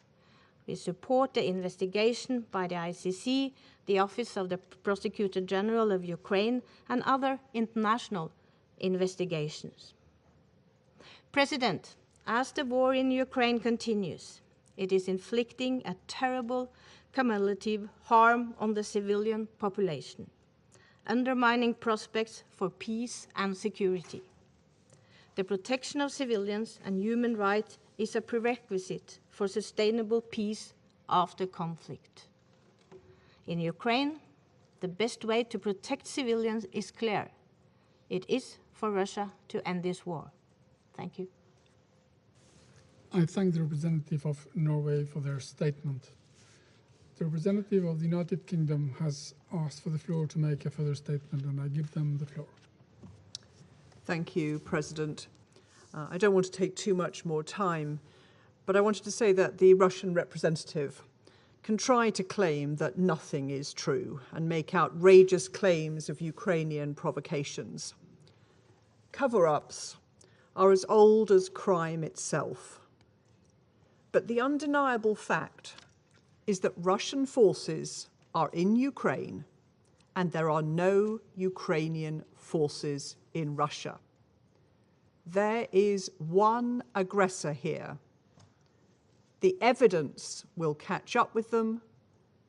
We support the investigation by the ICC, the Office of the Prosecutor General of Ukraine, and other international investigations. President, as the war in Ukraine continues, it is inflicting a terrible cumulative harm on the civilian population, undermining prospects for peace and security. The protection of civilians and human rights is a prerequisite for sustainable peace after conflict. In Ukraine, the best way to protect civilians is clear. It is for Russia to end this war. Thank you. I thank the representative of Norway for their statement. The representative of the United Kingdom has asked for the floor to make a further statement, and I give them the floor. Thank you, President. I don't want to take too much more time, but I wanted to say that the Russian representative can try to claim that nothing is true and make outrageous claims of Ukrainian provocations. Cover-ups are as old as crime itself. But the undeniable fact is that Russian forces are in Ukraine and there are no Ukrainian forces in Russia. There is one aggressor here. The evidence will catch up with them,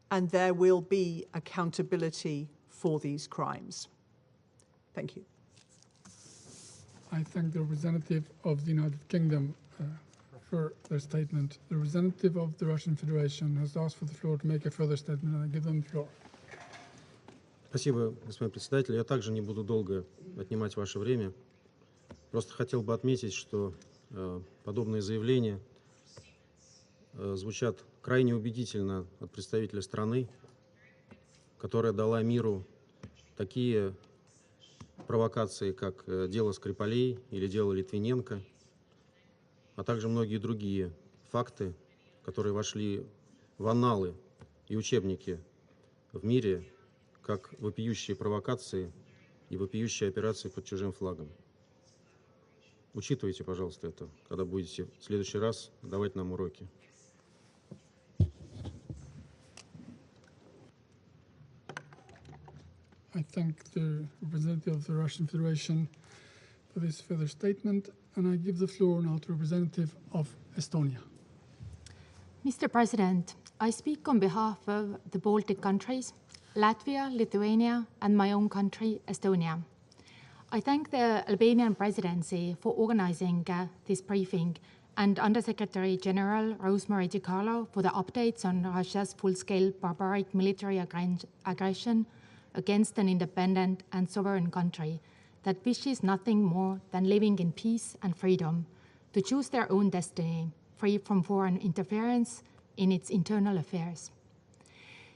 and there will be accountability for these crimes. Thank you. I thank the representative of the United Kingdom for their statement. The representative of the Russian Federation has asked for the floor to make a further statement, and I give them the floor. Спасибо, господин председатель. Я также не буду долго отнимать ваше время. Просто хотел бы отметить, что подобные заявления звучат крайне убедительно от представителя страны, которая дала миру такие провокации, как дело Скрипалей или дело Литвиненко, а также многие другие факты, которые вошли в анналы и учебники в мире, как вопиющие провокации и вопиющие операции под чужим флагом. Учитывайте, пожалуйста, это, когда будете в следующий раз давать нам уроки. I thank the representative of the Russian Federation for this further statement, and I give the floor now to the representative of Estonia. Mr. President, I speak on behalf of the Baltic countries, Latvia, Lithuania, and my own country, Estonia. I thank the Albanian presidency for organizing this briefing and Undersecretary General Rosemary DiCarlo for the updates on Russia's full-scale barbaric military aggression against an independent and sovereign country that wishes nothing more than living in peace and freedom to choose their own destiny, free from foreign interference in its internal affairs.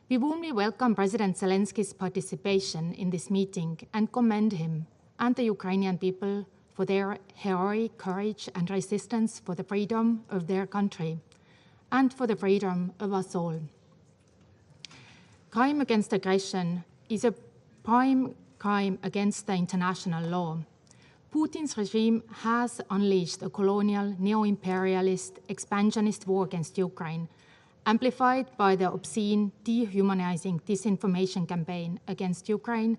We warmly welcome President Zelensky's participation in this meeting and commend him and the Ukrainian people for their heroic courage and resistance for the freedom of their country and for the freedom of us all. Crime against aggression is a prime crime against the international law. Putin's regime has unleashed a colonial, neo-imperialist, expansionist war against Ukraine, amplified by the obscene, dehumanizing disinformation campaign against Ukraine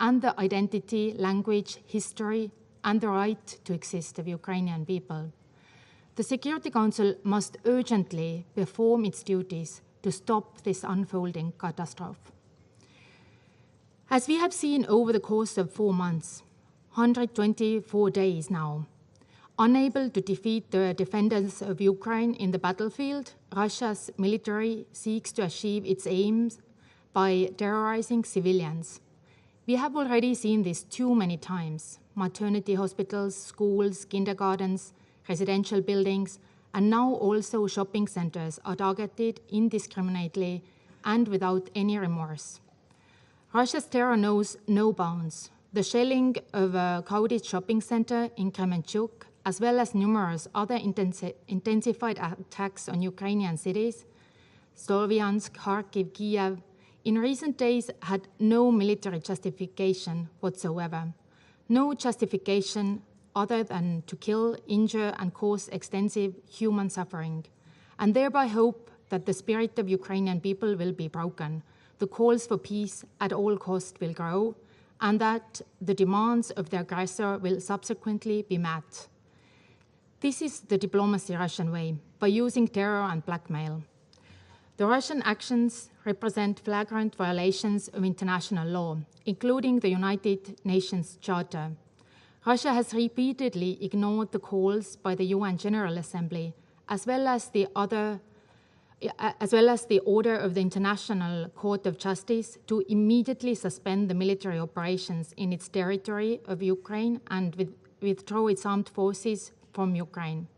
and the identity, language, history, and the right to exist of Ukrainian people. The Security Council must urgently perform its duties to stop this unfolding catastrophe. As we have seen over the course of 4 months, 124 days now, unable to defeat the defenders of Ukraine in the battlefield, Russia's military seeks to achieve its aims by terrorizing civilians. We have already seen this too many times. Maternity hospitals, schools, kindergartens, residential buildings, and now also shopping centers are targeted indiscriminately and without any remorse. Russia's terror knows no bounds. The shelling of a crowded shopping center in Kremenchuk as well as numerous other intensified attacks on Ukrainian cities, Sloviansk, Kharkiv, Kiev, in recent days had no military justification whatsoever. No justification other than to kill, injure, and cause extensive human suffering, and thereby hope that the spirit of Ukrainian people will be broken, the calls for peace at all costs will grow, and that the demands of the aggressor will subsequently be met. This is the diplomacy Russian way, by using terror and blackmail. The Russian actions represent flagrant violations of international law, including the United Nations Charter. Russia has repeatedly ignored the calls by the UN General Assembly, as well as the order of the International Court of Justice to immediately suspend the military operations in its territory of Ukraine and withdraw its armed forces from Ukraine.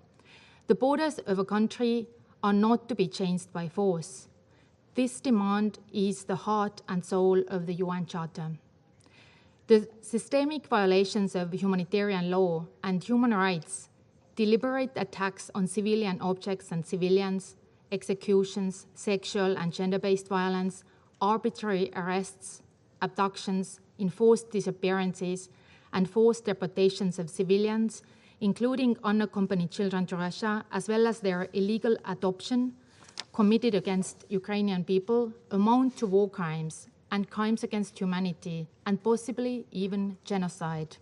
The borders of a country are not to be changed by force. This demand is the heart and soul of the UN Charter. The systemic violations of humanitarian law and human rights, deliberate attacks on civilian objects and civilians, executions, sexual and gender-based violence, arbitrary arrests, abductions, enforced disappearances, and forced deportations of civilians, including unaccompanied children to Russia, as well as their illegal adoption committed against Ukrainian people, amount to war crimes and crimes against humanity, and possibly even genocide.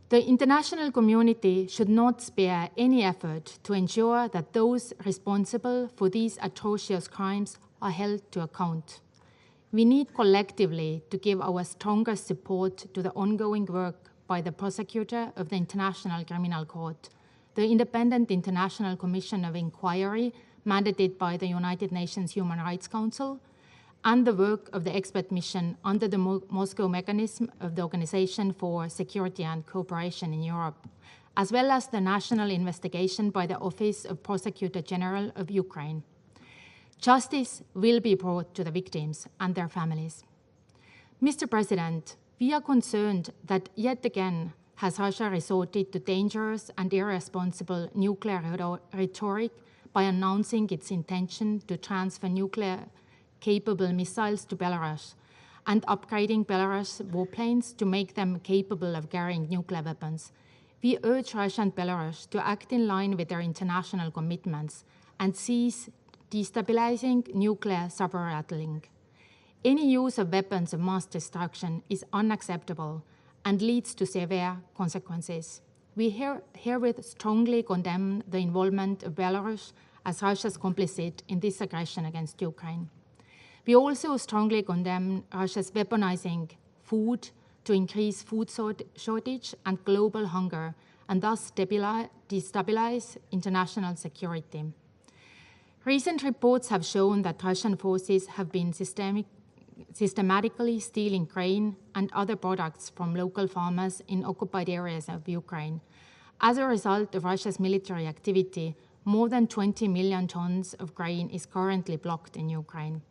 The international community should not spare any effort to ensure that those responsible for these atrocious crimes are held to account. We need collectively to give our strongest support to the ongoing work by the prosecutor of the International Criminal Court, the Independent International Commission of Inquiry mandated by the United Nations Human Rights Council, and the work of the expert mission under the Moscow mechanism of the Organization for Security and Cooperation in Europe, as well as the national investigation by the Office of Prosecutor General of Ukraine. Justice will be brought to the victims and their families. Mr. President, we are concerned that yet again has Russia resorted to dangerous and irresponsible nuclear rhetoric by announcing its intention to transfer nuclear-capable missiles to Belarus and upgrading Belarus warplanes to make them capable of carrying nuclear weapons. We urge Russia and Belarus to act in line with their international commitments and cease destabilizing nuclear saber-rattling. Any use of weapons of mass destruction is unacceptable and leads to severe consequences. We herewith strongly condemn the involvement of Belarus as Russia's complicit in this aggression against Ukraine. We also strongly condemn Russia's weaponizing food to increase food shortage and global hunger, and thus destabilize international security. Recent reports have shown that Russian forces have been systematically stealing grain and other products from local farmers in occupied areas of Ukraine. As a result of Russia's military activity, more than 20 million tons of grain is currently blocked in Ukraine.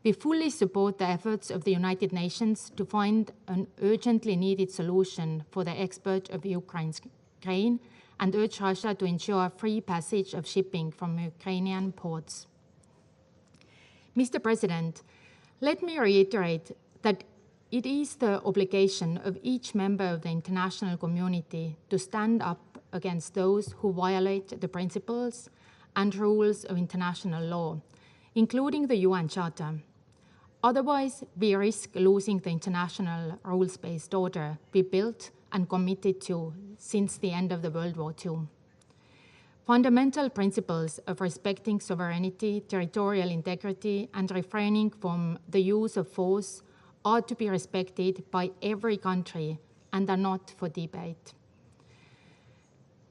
We fully support the efforts of the United Nations to find an urgently needed solution for the export of Ukraine's grain and urge Russia to ensure free passage of shipping from Ukrainian ports. Mr. President, let me reiterate that it is the obligation of each member of the international community to stand up against those who violate the principles and rules of international law, including the UN Charter. Otherwise, we risk losing the international rules-based order we built and committed to since the end of the World War II. Fundamental principles of respecting sovereignty, territorial integrity, and refraining from the use of force are to be respected by every country and are not for debate.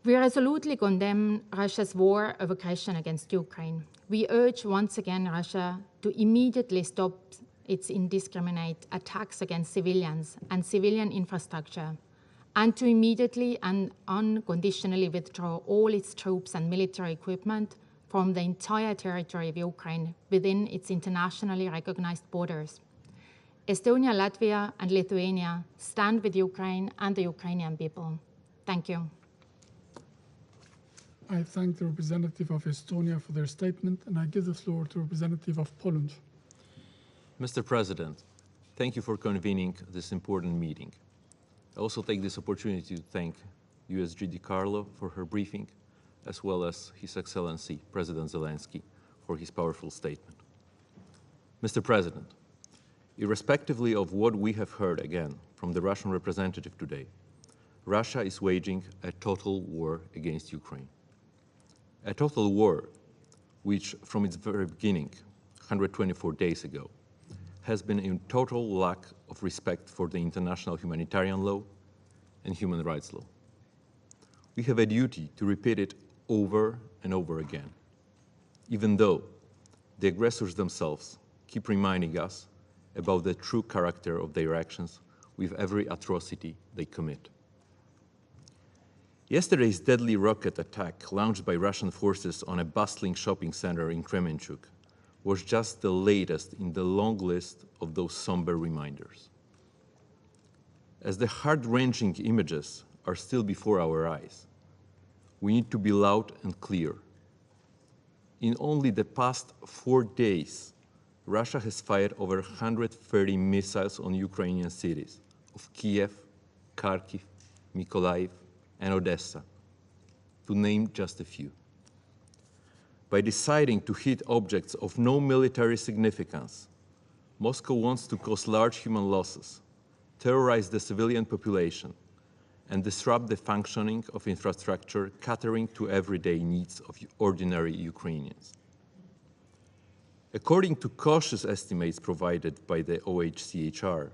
We resolutely condemn Russia's war of aggression against Ukraine. We urge once again Russia to immediately stop its indiscriminate attacks against civilians and civilian infrastructure, and to immediately and unconditionally withdraw all its troops and military equipment from the entire territory of Ukraine within its internationally recognized borders. Estonia, Latvia, and Lithuania stand with Ukraine and the Ukrainian people. Thank you. I thank the representative of Estonia for their statement, and I give the floor to the representative of Poland. Mr. President, thank you for convening this important meeting. I also take this opportunity to thank USG DiCarlo for her briefing, as well as His Excellency President Zelensky for his powerful statement. Mr. President, irrespectively of what we have heard again from the Russian representative today, Russia is waging a total war against Ukraine. A total war which, from its very beginning, 124 days ago, has been in total lack of respect for the international humanitarian law and human rights law. We have a duty to repeat it over and over again, even though the aggressors themselves keep reminding us about the true character of their actions with every atrocity they commit. Yesterday's deadly rocket attack launched by Russian forces on a bustling shopping center in Kremenchuk was just the latest in the long list of those somber reminders. As the heart-wrenching images are still before our eyes, we need to be loud and clear. In only the past 4 days, Russia has fired over 130 missiles on Ukrainian cities of Kiev, Kharkiv, Mykolaiv, and Odessa, to name just a few. By deciding to hit objects of no military significance, Moscow wants to cause large human losses, terrorize the civilian population, and disrupt the functioning of infrastructure catering to everyday needs of ordinary Ukrainians. According to cautious estimates provided by the OHCHR,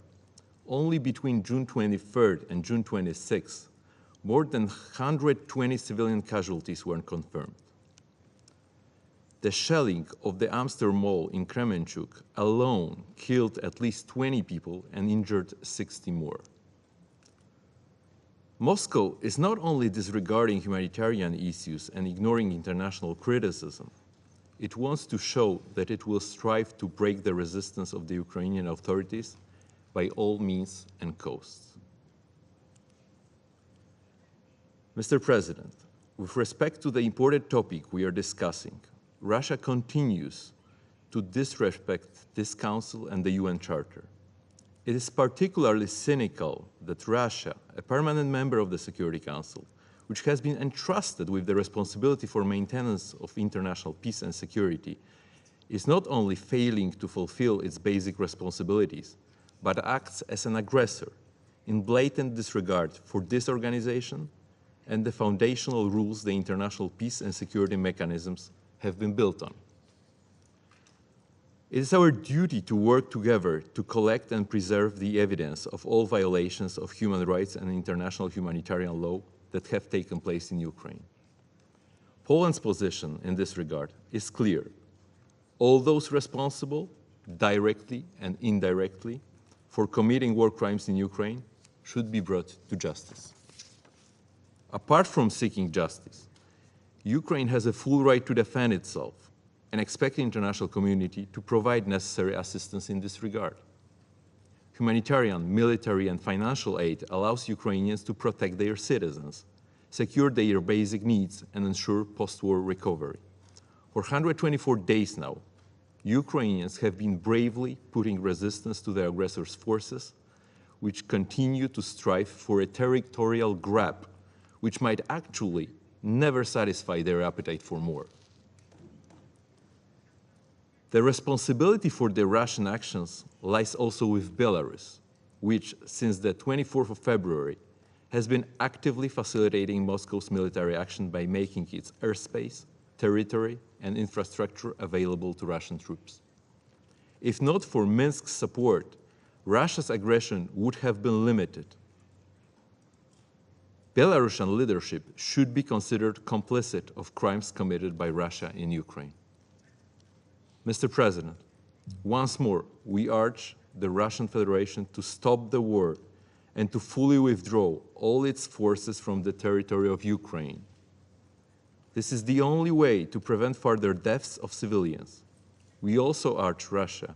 only between June 23rd and June 26th, more than 120 civilian casualties were confirmed. The shelling of the Amster Mall in Kremenchuk alone killed at least 20 people and injured 60 more. Moscow is not only disregarding humanitarian issues and ignoring international criticism, it wants to show that it will strive to break the resistance of the Ukrainian authorities by all means and costs. Mr. President, with respect to the important topic we are discussing, Russia continues to disrespect this Council and the UN Charter. It is particularly cynical that Russia, a permanent member of the Security Council, which has been entrusted with the responsibility for maintenance of international peace and security, is not only failing to fulfill its basic responsibilities, but acts as an aggressor in blatant disregard for this organization and the foundational rules the international peace and security mechanisms have been built on. It is our duty to work together to collect and preserve the evidence of all violations of human rights and international humanitarian law that have taken place in Ukraine. Poland's position in this regard is clear. All those responsible, directly and indirectly, for committing war crimes in Ukraine should be brought to justice. Apart from seeking justice, Ukraine has a full right to defend itself and expect the international community to provide necessary assistance in this regard. Humanitarian, military, and financial aid allows Ukrainians to protect their citizens, secure their basic needs, and ensure post-war recovery. For 124 days now, Ukrainians have been bravely putting resistance to the aggressor's forces, which continue to strive for a territorial grab, which might actually never satisfy their appetite for more. The responsibility for the Russian actions lies also with Belarus, which, since the 24th of February, has been actively facilitating Moscow's military action by making its airspace, territory, and infrastructure available to Russian troops. If not for Minsk's support, Russia's aggression would have been limited. Belarusian leadership should be considered complicit of crimes committed by Russia in Ukraine. Mr. President, once more, we urge the Russian Federation to stop the war and to fully withdraw all its forces from the territory of Ukraine. This is the only way to prevent further deaths of civilians. We also urge Russia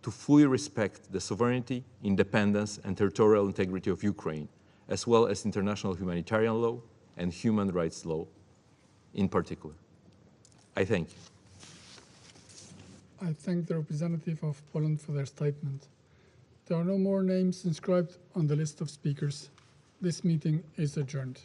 to fully respect the sovereignty, independence, and territorial integrity of Ukraine, as well as international humanitarian law and human rights law, in particular. I thank you. I thank the representative of Poland for their statement. There are no more names inscribed on the list of speakers. This meeting is adjourned.